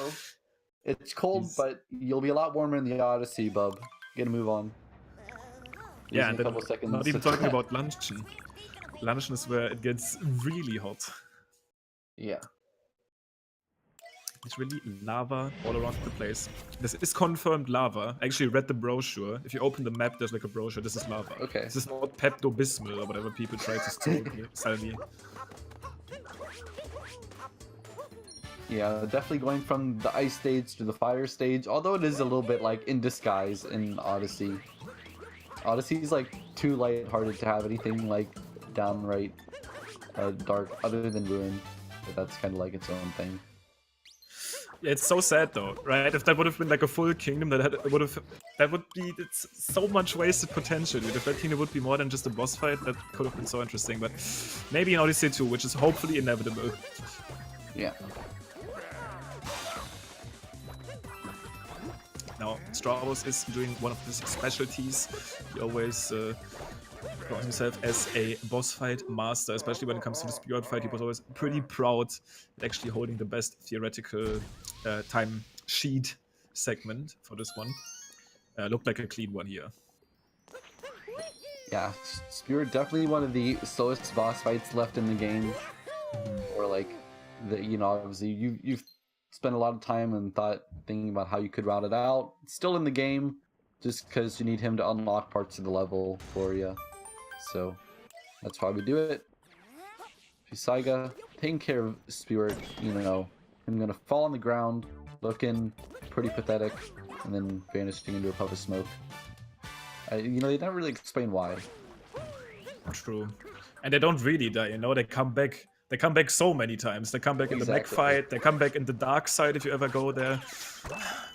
It's cold, but you'll be a lot warmer in the Odyssey, bub. Get a move on. Yeah, and a couple seconds. Not even talking about luncheon. Luncheon is where it gets really hot. Yeah. It's really lava all around the place. This is confirmed lava. I actually read the brochure. If you open the map, there's like a brochure. This is lava. Okay. This is not Pepto-Bismol or whatever people try to sell me. Yeah, definitely going from the ice stage to the fire stage, although it is a little bit like in disguise in Odyssey. Odyssey's like too lighthearted to have anything like downright dark other than Ruin, but that's kind of like its own thing. Yeah, it's so sad though, right? If that would have been like a full kingdom, it's so much wasted potential. If that kingdom would be more than just a boss fight, that could have been so interesting. But maybe in Odyssey 2, which is hopefully inevitable. Yeah. Now, Stravos is doing one of his specialties. He always brought himself as a boss fight master, especially when it comes to the Speedrun fight. He was always pretty proud at actually holding the best theoretical time sheet segment for this one. Looked like a clean one here. Yeah, Spear definitely one of the slowest boss fights left in the game. Or like, obviously you've spent a lot of time and thinking about how you could route it out. It's still in the game, just because you need him to unlock parts of the level for you. So that's why we do it. Suisaiga taking care of Spear, him gonna fall on the ground, looking pretty pathetic, and then vanishing into a puff of smoke. They never really explain why. True. And they don't really die, they come back. They come back so many times. They come back in the mech fight. They come back in the dark side if you ever go there.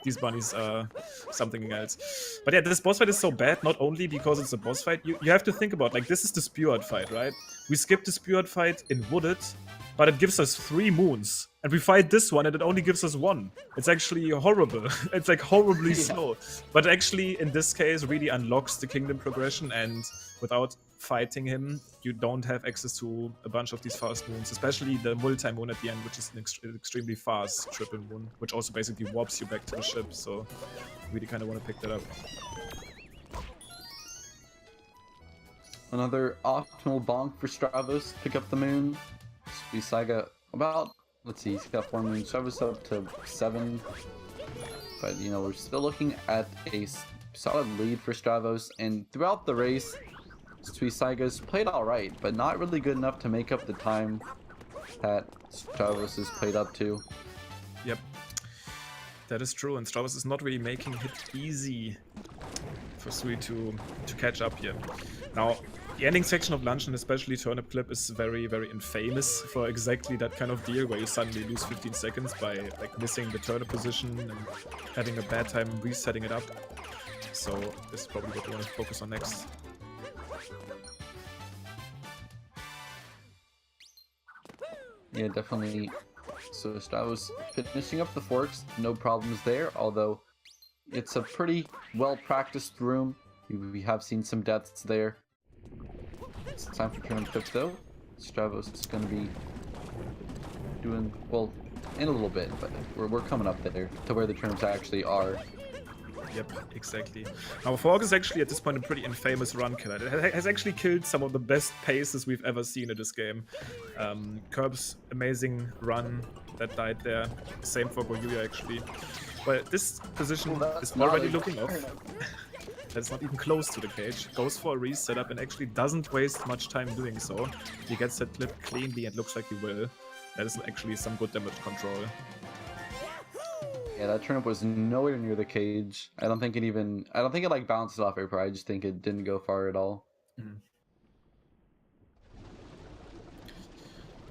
These bunnies are something else. But yeah, this boss fight is so bad, not only because it's a boss fight. You have to think about, like, this is the Speward fight, right? We skipped the Speward fight in Wooded, but it gives us 3 moons. And we fight this one and it only gives us 1. It's actually horrible. It's like horribly slow. But actually, in this case, really unlocks the kingdom progression, and without fighting him, you don't have access to a bunch of these fast moons, especially the multi-moon at the end, which is an extremely fast triple moon, which also basically warps you back to the ship, so really kind of want to pick that up. Another optimal bonk for Stravos, pick up the moon. Suisaiga about, let's see, he's got 4 moons, Stravos up to 7. But, we're still looking at a solid lead for Stravos, and throughout the race, Suisaiga's played alright, but not really good enough to make up the time that Stravos has played up to. Yep, that is true, and Stravos is not really making it easy for Sui to catch up here. Now, the ending section of Luncheon, especially Turnip Clip, is very, very infamous for exactly that kind of deal, where you suddenly lose 15 seconds by like missing the turnip position and having a bad time resetting it up. So this is probably what we want to focus on next. Yeah, definitely. So Stravos finishing up the forks, no problems there, although it's a pretty well-practiced room. We have seen some deaths there. It's time for Turnip Clip though. Stravos is going to be doing, well, in a little bit, but we're coming up there to where the turnips actually are. Yep, exactly. Now, Fork is actually at this point a pretty infamous run killer. It has actually killed some of the best paces we've ever seen in this game. Curb's amazing run that died there. Same for Goyuya, actually. But this position is already looking off. That's not even close to the cage. Goes for a reset up and actually doesn't waste much time doing so. He gets that clip cleanly and looks like he will. That is actually some good damage control. Yeah, that turnip was nowhere near the cage. I don't think it like bounced off air. I just think it didn't go far at all. Mm.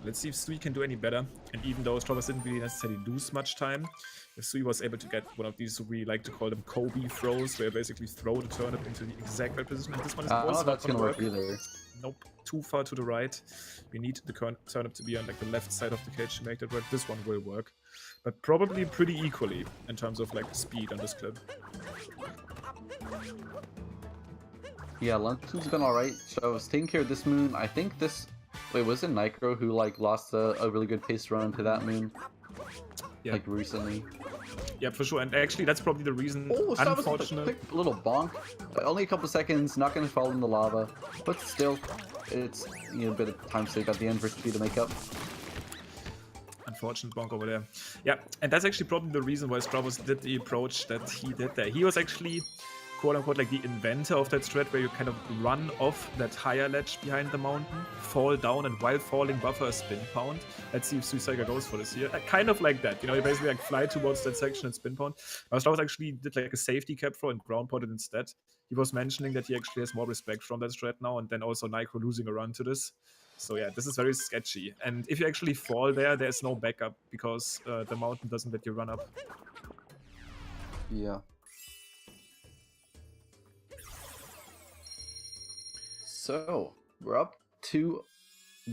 Let's see if Sui can do any better. And even though Stravos didn't really necessarily lose much time, if Sui was able to get one of these, we like to call them Kobe throws, where you basically throw the turnip into the exact right position. And this one is also not that's gonna work either. Nope, too far to the right. We need the turnip to be on like the left side of the cage to make that work. This one will work, but probably pretty equally in terms of like speed on this clip. Yeah, Lunchen's been alright. So I was taking care of this moon. I think this. Wait, was it Nitro who like lost a really good pace run to that moon? Yeah. Like recently. Yeah, for sure. And actually, that's probably the reason. Oh, unfortunate. Quick little bonk. Only a couple seconds. Not going to fall in the lava, but still, it's a bit of time save at the end for speed to make up. Unfortunate bonk over there. Yeah, and that's actually probably the reason why Stravos did the approach that he did there. He was actually, quote-unquote, like the inventor of that strat where you kind of run off that higher ledge behind the mountain, fall down, and while falling buffer a spin pound. Let's see if Suisaiga goes for this here. Kind of like that, you basically like fly towards that section and spin pound. Stravos actually did like a safety cap throw and ground pounded instead. He was mentioning that he actually has more respect from that strat now, and then also Nitro losing a run to this. So yeah, this is very sketchy. And if you actually fall there, there's no backup because the mountain doesn't let you run up. Yeah. So, we're up to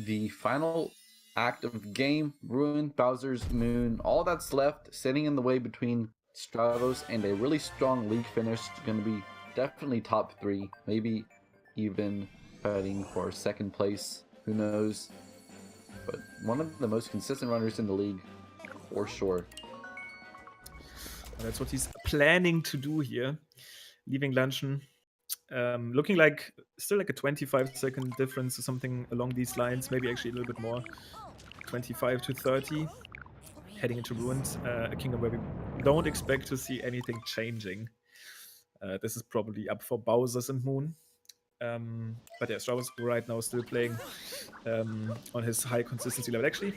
the final act of game. Ruin, Bowser's Moon, all that's left, sitting in the way between Stravos and a really strong league finish. Going to be definitely top 3, maybe even fighting for second place. Who knows? But one of the most consistent runners in the league, for sure. And that's what he's planning to do here. Leaving Luncheon. Looking like still like a 25-second difference or something along these lines. Maybe actually a little bit more. 25 to 30. Heading into Ruined, a kingdom where we don't expect to see anything changing. This is probably up for Bowser's and Moon. But yeah, Stravos right now still playing on his high consistency level. Actually,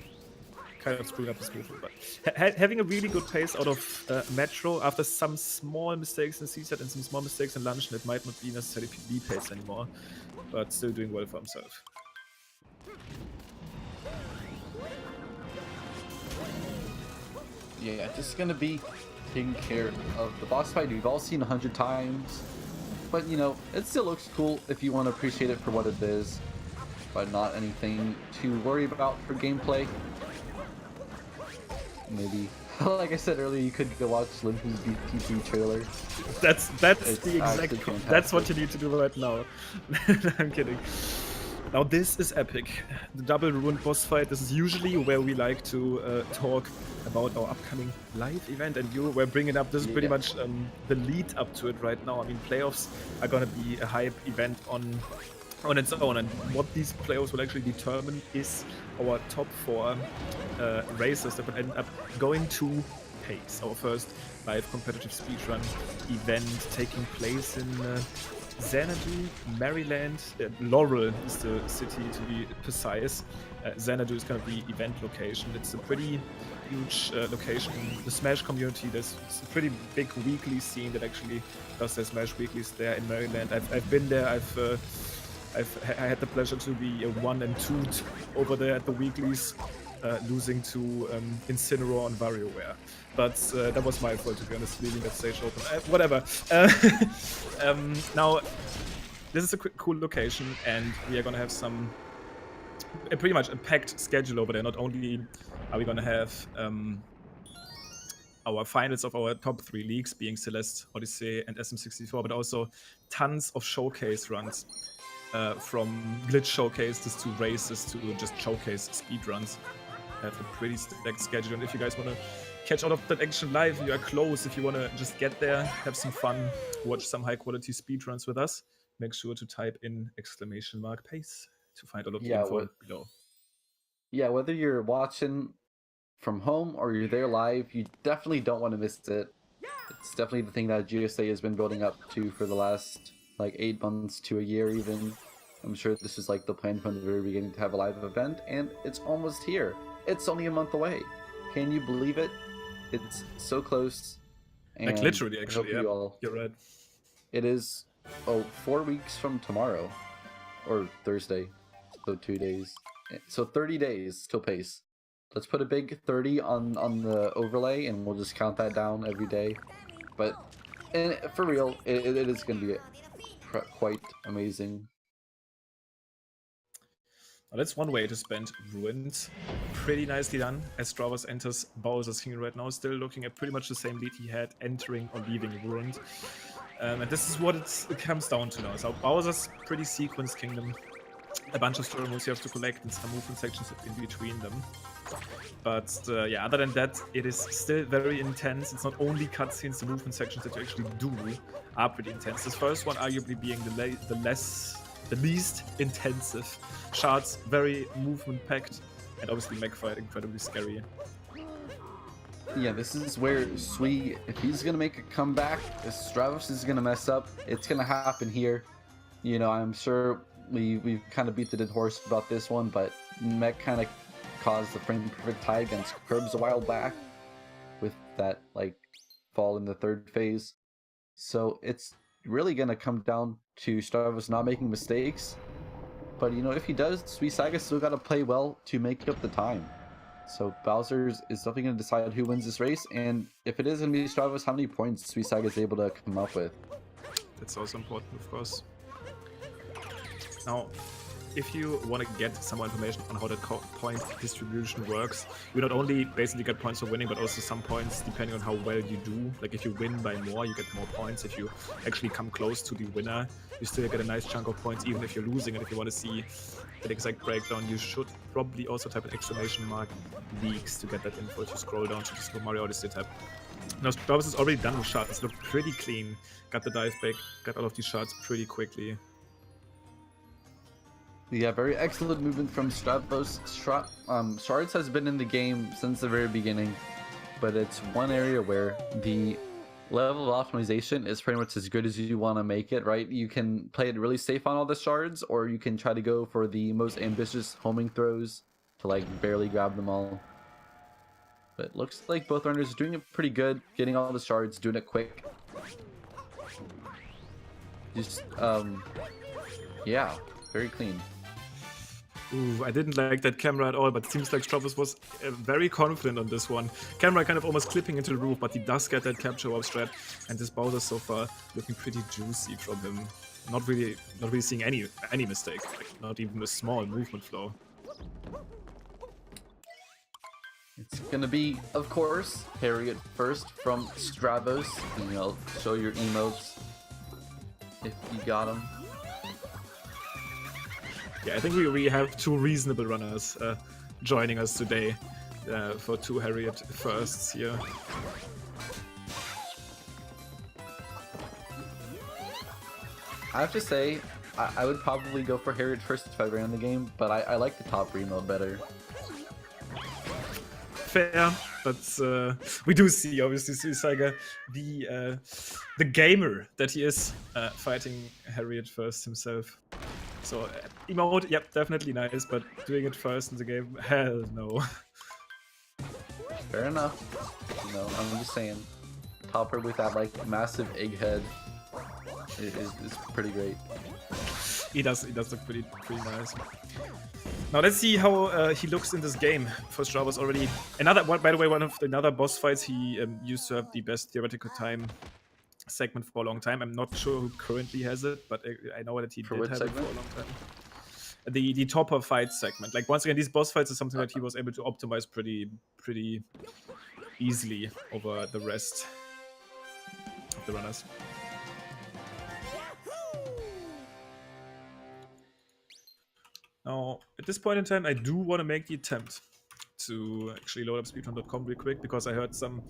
kind of screwing up his movement, but having a really good pace out of Metro after some small mistakes in CSAT and some small mistakes in Luncheon. It might not be necessarily PB pace anymore, but still doing well for himself. Yeah, just gonna be taking care of the boss fight we've all seen 100 times. But, you know, it still looks cool if you want to appreciate it for what it is. But not anything to worry about for gameplay. Maybe, like I said earlier, you could go watch Limpy's BTT trailer. That's the exact... That's what you need to do right now. I'm kidding. Now this is epic. The double Ruined boss fight. This is usually where we like to talk about our upcoming live event, and you were bringing up. This is pretty much the lead up to it right now. I mean, playoffs are gonna be a hype event on its own, and what these playoffs will actually determine is our top 4 racers that will end up going to PACE, our first live competitive speedrun event taking place in Xanadu, Maryland. Laurel is the city, to be precise. Xanadu is kind of the event location. It's a pretty huge location in the Smash community. There's a pretty big weekly scene that actually does their Smash weeklies there in Maryland. I've been there. I had the pleasure to be 1 and 2 over there at the weeklies, losing to Incineroar and WarioWare. But that was my fault, to be honest, leaving that stage open. Whatever. Now, this is a cool location, and we are going to have pretty much a packed schedule over there. Not only are we going to have our finals of our top 3 leagues, being Celeste, Odyssey, and SM64, but also tons of showcase runs. From glitch showcases to races to just showcase speedruns. Have a pretty stacked schedule, and if you guys want to catch all of that action live, you are close. If you want to just get there, have some fun, watch some high quality speedruns with us, make sure to type in !PACE to find all of the info below. Yeah, whether you're watching from home or you're there live, you definitely don't want to miss it. It's definitely the thing that GSA has been building up to for the last like 8 months to a year even. I'm sure this is like the plan from the very beginning to have a live event, and it's almost here. It's only a month away. Can you believe it? It's so close. And like literally, actually, yeah, you're right. It is 4 weeks from tomorrow, or Thursday, so 2 days. So 30 days till PACE. Let's put a big 30 on the overlay, and we'll just count that down every day. But for real, it is going to be quite amazing. Well, that's one way to spend Ruined. Pretty nicely done, as Stravos enters Bowser's Kingdom right now, still looking at pretty much the same lead he had entering or leaving Ruined. And this is what it comes down to now. So Bowser's pretty sequenced kingdom. A bunch of story moves you have to collect and some movement sections in between them. But yeah, other than that, it is still very intense. It's not only cutscenes, the movement sections that you actually do are pretty intense. This first one arguably being the least intensive. Shards, very movement packed, and obviously mech fight, incredibly scary. Yeah, this is where Sui, if he's gonna make a comeback, if Stravos is gonna mess up, it's gonna happen here. You know, I'm sure we've kind of beat the dead horse about this one, but mech kind of caused the frame perfect tie against Curbs a while back with that like fall in the 3rd phase. So it's really gonna come down to Stravos not making mistakes. But you know, if he does, SuisaigaW still gotta play well to make up the time. So Bowser is definitely gonna decide who wins this race, and if it is gonna be Stravos, how many points SuisaigaW is able to come up with. That's also important, of course. Now, if you want to get some more information on how that point distribution works, you not only basically get points for winning, but also some points depending on how well you do. Like if you win by more, you get more points. If you actually come close to the winner, you still get a nice chunk of points, even if you're losing. And if you want to see that exact breakdown, you should probably also type an !leagues to get that info. If you scroll down to the Super Mario Odyssey tab, Now Stravos is already done with shards. Look pretty clean. Got the dive back. Got all of these shards pretty quickly. Yeah, very excellent movement from Stravos. Shards has been in the game since the very beginning, but it's one area where the level of optimization is pretty much as good as you want to make it, right? You can play it really safe on all the shards, or you can try to go for the most ambitious homing throws to like barely grab them all. But it looks like both runners are doing it pretty good, getting all the shards, doing it quick. Just, yeah, very clean. Ooh, I didn't like that camera at all, but it seems like Stravos was very confident on this one. Camera kind of almost clipping into the roof, but he does get that capture warp strat, and this Bowser so far looking pretty juicy from him. Not really seeing any mistake, like not even a small movement flow. It's gonna be, of course, Harriet first from Stravos. And I'll show your emotes if you got them. Yeah, I think we have two reasonable runners joining us today for two Harriet firsts here. I have to say, I would probably go for Harriet first if I ran the game, but I like the top remote better. Fair, but we do see obviously Suisaiga, the gamer that he is, fighting Harriet first himself. So emote, yep, definitely nice, but doing it first in the game, hell no. Fair enough. You know, I'm just saying, Topper with that like massive egghead is pretty great. He does look pretty nice. Now let's see how he looks in this game for Stravos already. Another one, by the way, one of the another boss fights he used to have the best theoretical time segment for a long time. I'm not sure who currently has it, but I know that he did have it for a long time. The topper fight segment. Like once again, these boss fights are something that he was able to optimize pretty easily over the rest of the runners. Now, at this point in time, I do want to make the attempt to actually load up speedrun.com real quick, because I heard some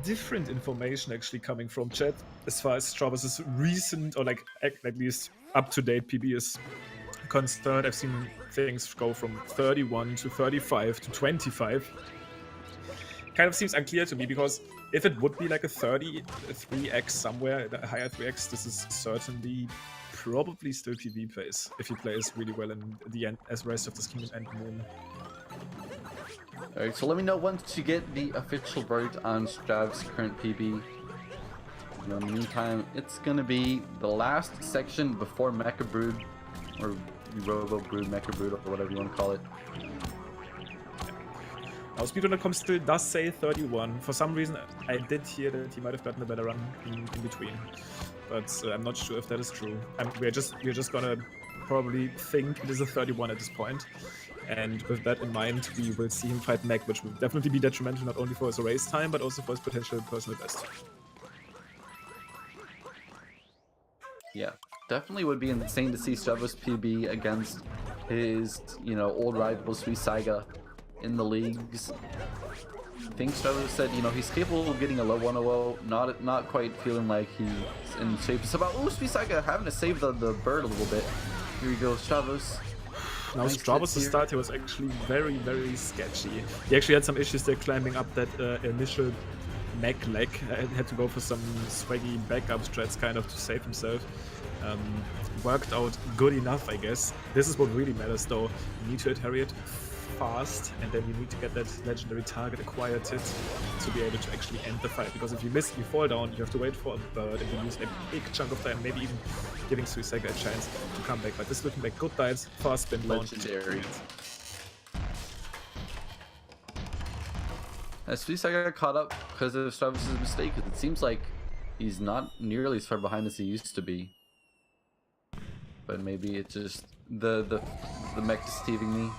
different information actually coming from chat as far as Stravos' recent, or like at least up-to-date PB is concerned. I've seen things go from 31 to 35 to 25. Kind of seems unclear to me, because if it would be like a 3x somewhere, a higher 3x, this is certainly probably still PB plays if he plays really well in the end as rest of this Kingdom and Moon. Alright, so let me know once you get the official verdict on Strav's current PB. In the meantime, it's gonna be the last section before Mecha Brood, or Robo Brood, Mecha Brood, or whatever you want to call it. Now Speedrun.com still does say 31. For some reason, I did hear that he might have gotten a better run in between, but I'm not sure if that is true. We're just gonna probably think it is a 31 at this point. And with that in mind, we will see him fight Meg, which will definitely be detrimental not only for his race time, but also for his potential personal best. Yeah, definitely would be insane to see Stravos PB against his, you know, old rival Suisaiga in the leagues. I think Stravos said, you know, he's capable of getting a low 100, not quite feeling like he's in shape. It's about, oh, Suisaiga having to save the bird a little bit. Here we go, Stravos. Now Nice Stravos' start here was actually very sketchy. He actually had some issues there climbing up that initial mech leg. Had to go for some swaggy backup strats kind of to save himself. Worked out good enough, I guess. This is what really matters though. You need to hit Harriet fast, and then you need to get that legendary target acquired hit to be able to actually end the fight. Because if you miss, you fall down, you have to wait for a bird, and you lose a big chunk of time, maybe even giving Suisaiga a chance to come back. But this is looking like good dives, fast spin, legendary. Has Suisaiga got caught up because of Stravos' mistake? It seems like he's not nearly as far behind as he used to be. But maybe it's just the mech deceiving me.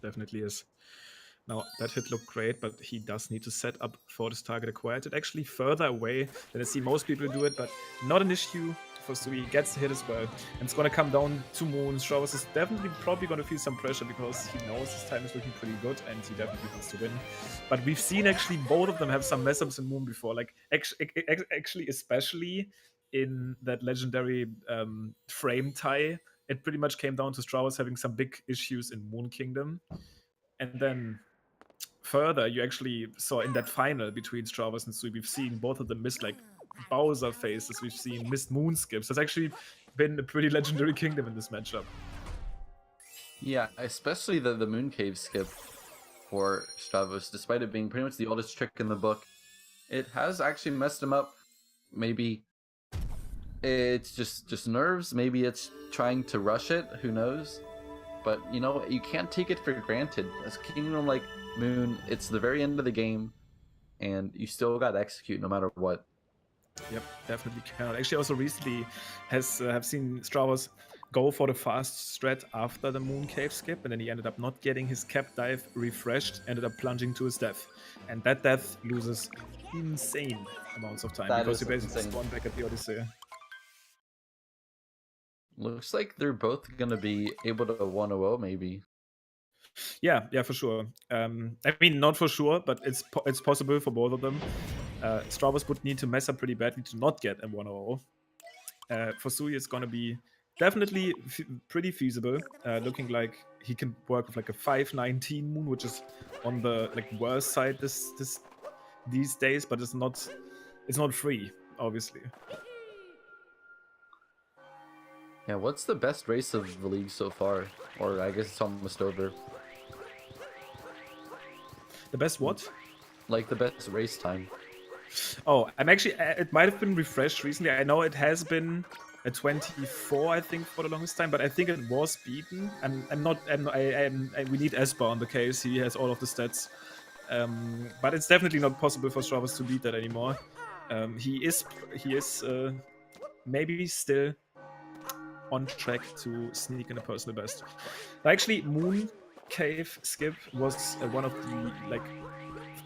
Definitely is. Now, that hit looked great, but he does need to set up for this target acquired. It actually further away than I see most people do it, but not an issue for Sui. He gets the hit as well. And it's gonna come down to Moon. Stravos is definitely probably gonna feel some pressure because he knows his time is looking pretty good and he definitely wants to win. But we've seen actually both of them have some mess ups in Moon before. Like actually especially in that legendary frame tie, it pretty much came down to Stravos having some big issues in Moon Kingdom. And then further, you actually saw in that final between Stravos and Sui, we've seen both of them miss like Bowser phases, we've seen missed moon skips. That's actually been a pretty legendary kingdom in this matchup. Yeah, especially the moon cave skip for Stravos, despite it being pretty much the oldest trick in the book. It has actually messed him up. Maybe it's just nerves, maybe it's trying to rush it, who knows? But you know, you can't take it for granted. As a kingdom like Moon, it's the very end of the game, and you still got to execute no matter what. Yep, definitely cannot. Actually, also recently have seen Stravos go for the fast strat after the Moon Cave skip, and then he ended up not getting his cap dive refreshed, ended up plunging to his death. And that death loses insane amounts of time because you basically spawn back at the Odyssey. Looks like they're both gonna be able to 1-0 maybe. Yeah, for sure. I mean, not for sure, but it's possible for both of them. Stravos would need to mess up pretty badly to not get a 1-0. For Sui, it's gonna be definitely pretty feasible. Looking like he can work with like a 5-19 Moon, which is on the like worst side these days, but it's not free, obviously. Yeah, what's the best race of the league so far? Or I guess it's almost over. The best what? Like the best race time. Oh, I'm actually. It might have been refreshed recently. I know it has been a 24, I think, for the longest time, but I think it was beaten. We need Esper on the case. He has all of the stats, but it's definitely not possible for Stravos to beat that anymore. He is maybe still on track to sneak in a personal best. Actually, Moon Cave skip was one of the like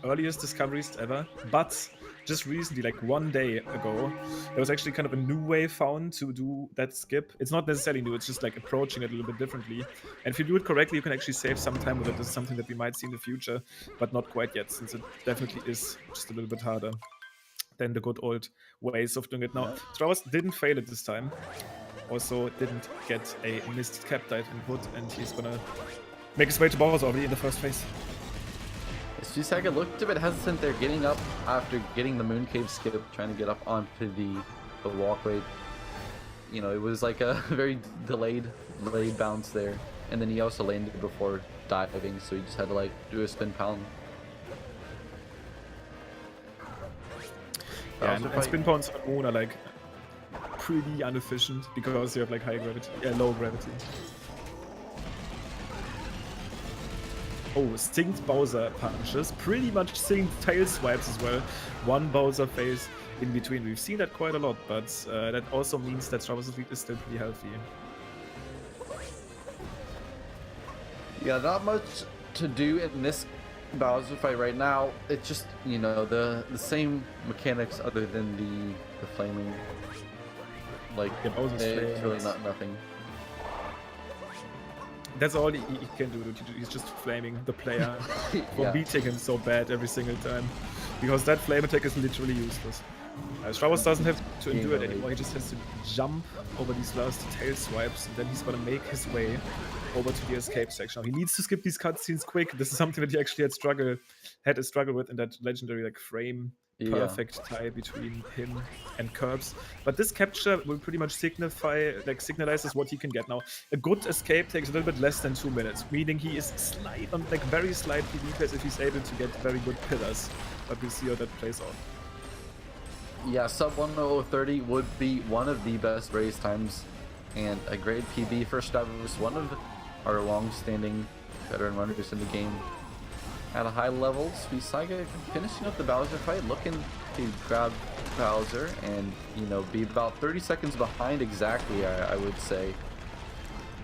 earliest discoveries ever, but just recently, like 1 day ago, there was actually kind of a new way found to do that skip. It's not necessarily new, it's just like approaching it a little bit differently. And if you do it correctly, you can actually save some time with it. This is something that we might see in the future, but not quite yet, since it definitely is just a little bit harder than the good old ways of doing it. Now, Stravos didn't fail it this time. Also didn't get a missed cap dive input, and he's gonna make his way to Bowser already in the first phase. Suisaiga looked a bit hesitant there, getting up after getting the Moon Cave skip, trying to get up onto the walkway. You know, it was like a very delayed bounce there, and then he also landed before diving, so he just had to like do a spin pound. Yeah, and spin pounds on Moon are like pretty inefficient because you have like low gravity. Oh, synced Bowser punches, pretty much synced tail swipes as well. One Bowser phase in between. We've seen that quite a lot, but that also means that Stravos' lead is still pretty healthy. Yeah, not much to do in this Bowser fight right now. It's just, you know, the same mechanics other than the flaming. Like, yeah, it's really nothing. That's all he can do. He's just flaming the player for beating him so bad every single time. Because that flame attack is literally useless. Stravos doesn't have to endure it anymore. He just has to jump over these last tail swipes, and then he's gonna make his way over to the escape section. Now, he needs to skip these cutscenes quick. This is something that he actually had a struggle with in that legendary like frame perfect tie between him and Curbs. But this capture will pretty much signalizes what he can get now. A good escape takes a little bit less than 2 minutes, meaning he is very slight PV pace if he's able to get very good pillars. But we'll see how that plays out. Yeah, sub 1:00:30 would be one of the best race times, and a great PB for Stravos, one of our long-standing veteran runners in the game. At a high level, Suisaiga finishing up the Bowser fight, looking to grab Bowser and, you know, be about 30 seconds behind exactly, I would say.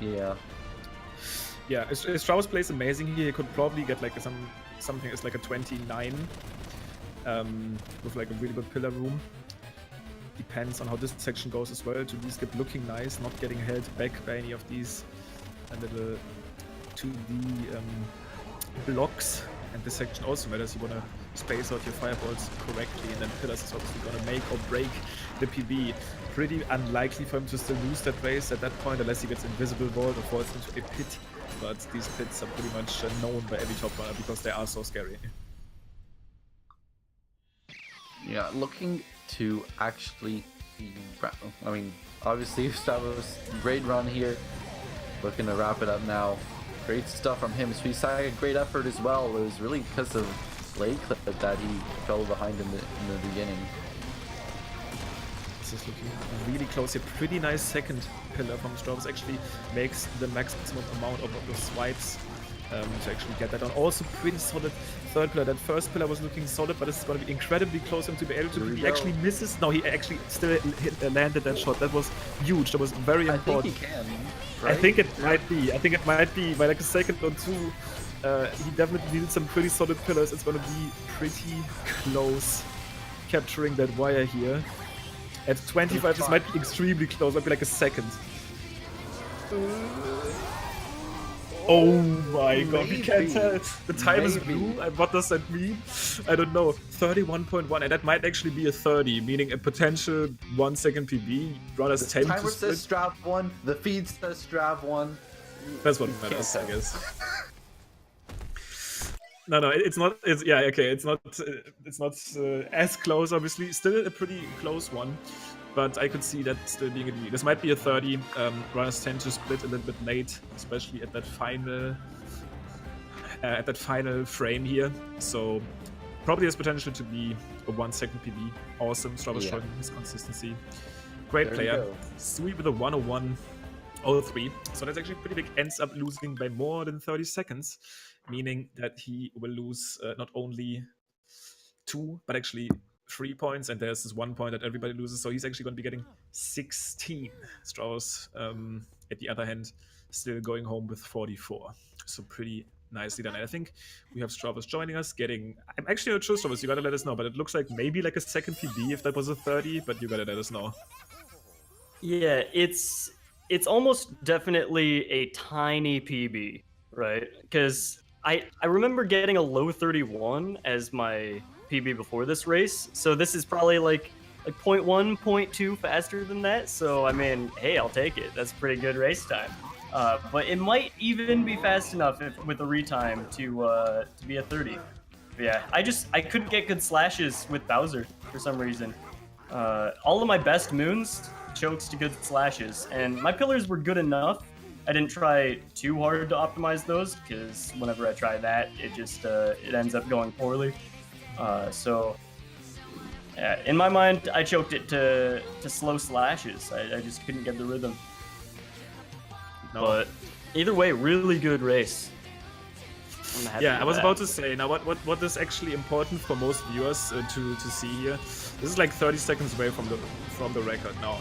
Yeah. Yeah, Stravos plays amazing here. He could probably get like something as like a 29 with like a really good pillar room. depends on how this section goes as well, to at least get looking nice, not getting held back by any of these little 2D blocks. And this section also matters. You want to space out your fireballs correctly, and then pillars is obviously going to make or break the PB. Pretty unlikely for him to still lose that race at that point, unless he gets invisible walled or falls into a pit. But these pits are pretty much known by every top runner because they are so scary. Yeah, looking to actually, I mean, obviously Stravos, great run here. Looking to wrap it up now. Great stuff from him. Suisaiga, great effort as well. It was really because of Blade Clip that he fell behind in the beginning. This is looking really close here. Pretty nice second pillar from Stravos. Actually makes the maximum amount of the swipes to actually get that on. Also pretty solid third pillar. That first pillar was looking solid, but it's going to be incredibly close for him to be able to. He actually misses. No, he actually still landed that shot. That was huge. That was very important. I think he can. Right? I think it might be. I think it might be by like a second or two. He definitely needed some pretty solid pillars. It's going to be pretty close capturing that wire here. At 25, this might be extremely close. Might be like a second. Oh my god, we can't tell. The time is blue. What does that mean? I don't know. 31.1, and that might actually be a 30, meaning a potential 1 second PB. Runners tend to timer says Strav 1, the feed says Strav 1. That's what matters, I guess. No, it's not. It's yeah, okay. It's not. It's not as close, obviously. Still a pretty close one, but I could see that still being a lead. This might be a 30. Runners tend to split a little bit late, especially at that final frame here. So probably has potential to be a 1 second PB. Awesome. Stravos showing his consistency. Great player. Sweep with a 101.03. So that's actually pretty big. Ends up losing by more than 30 seconds. Meaning that he will lose not only 2, but actually 3 points, and there's this 1 point that everybody loses, so he's actually going to be getting 16. Stravos, at the other hand, still going home with 44. So pretty nicely done. And I think we have Stravos joining us, getting... I'm actually not sure, Stravos, you gotta let us know, but it looks like maybe like a second PB if that was a 30, but you gotta let us know. Yeah, it's almost definitely a tiny PB, right? Because I remember getting a low 31 as my PB before this race, so this is probably like 0.1, 0.2 faster than that. So I mean, hey, I'll take it. That's pretty good race time. But it might even be fast enough with a retime to be a 30. But yeah, I couldn't get good slashes with Bowser for some reason. All of my best moons chokes to good slashes, and my pillars were good enough. I didn't try too hard to optimize those, because whenever I try that, it just it ends up going poorly. So in my mind, I choked it to slow slashes. I just couldn't get the rhythm. No. But either way, really good race. Yeah, I was about to say, now what is actually important for most viewers to see here, this is like 30 seconds away from the record now.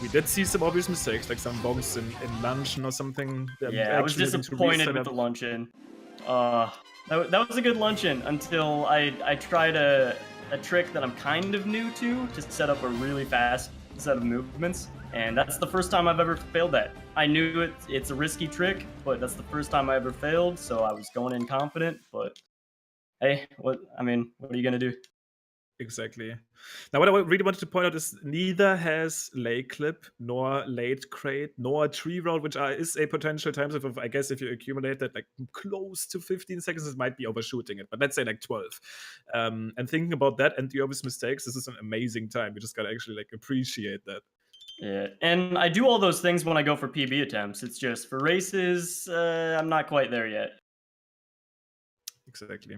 We did see some obvious mistakes, like some bonks in luncheon or something. Yeah, I was disappointed with the luncheon. That was a good luncheon until I tried a trick that I'm kind of new to set up a really fast set of movements, and that's the first time I've ever failed that. I knew it's a risky trick, but that's the first time I ever failed, so I was going in confident, but hey, what are you gonna do? Exactly. Now, what I really wanted to point out is neither has late clip, nor late crate, nor tree route, which is a potential time save of, I guess, if you accumulate that like close to 15 seconds, it might be overshooting it, but let's say like 12. And thinking about that and the obvious mistakes, this is an amazing time. You just gotta actually like appreciate that. Yeah, and I do all those things when I go for PB attempts. It's just for races, I'm not quite there yet. Exactly.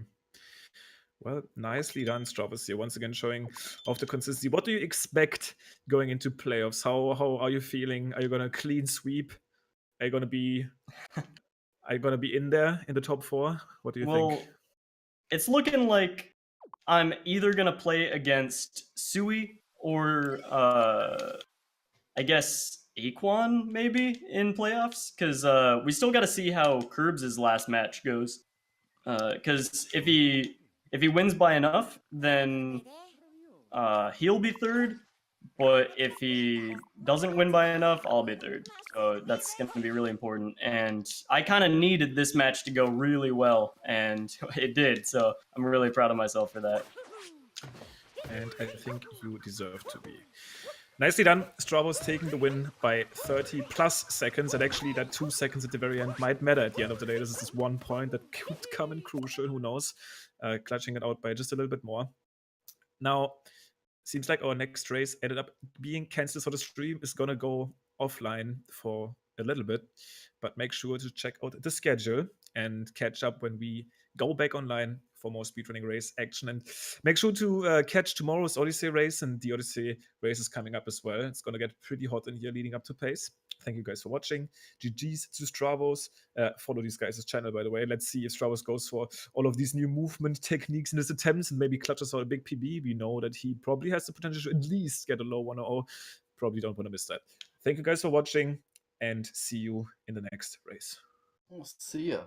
Well, nicely done, Stravos here. Once again, showing off the consistency. What do you expect going into playoffs? How are you feeling? Are you gonna clean sweep? Are you gonna be in there in the top 4? What do you think? It's looking like I'm either gonna play against Sui or I guess Aquan maybe in playoffs, because we still got to see how Curbs' last match goes. Because if he wins by enough, then he'll be third. But if he doesn't win by enough, I'll be third. So that's going to be really important. And I kind of needed this match to go really well, and it did. So I'm really proud of myself for that. And I think you deserve to be. Nicely done. Stravos taking the win by 30 plus seconds. And actually, that 2 seconds at the very end might matter at the end of the day. This is this 1 point that could come in crucial. Who knows? Clutching it out by just a little bit more. Now, seems like our next race ended up being cancelled, so the stream is gonna go offline for a little bit. But make sure to check out the schedule and catch up when we go back online for more speedrunning race action. And make sure to catch tomorrow's Odyssey race, and the Odyssey race is coming up as well. It's gonna get pretty hot in here leading up to pace. Thank you guys for watching. GG's to Stravos. Follow these guys' channel, by the way. Let's see if Stravos goes for all of these new movement techniques in his attempts and maybe clutches out a big PB. We know that he probably has the potential to at least get a low 1-0. Probably don't want to miss that. Thank you guys for watching, and see you in the next race. We'll see ya.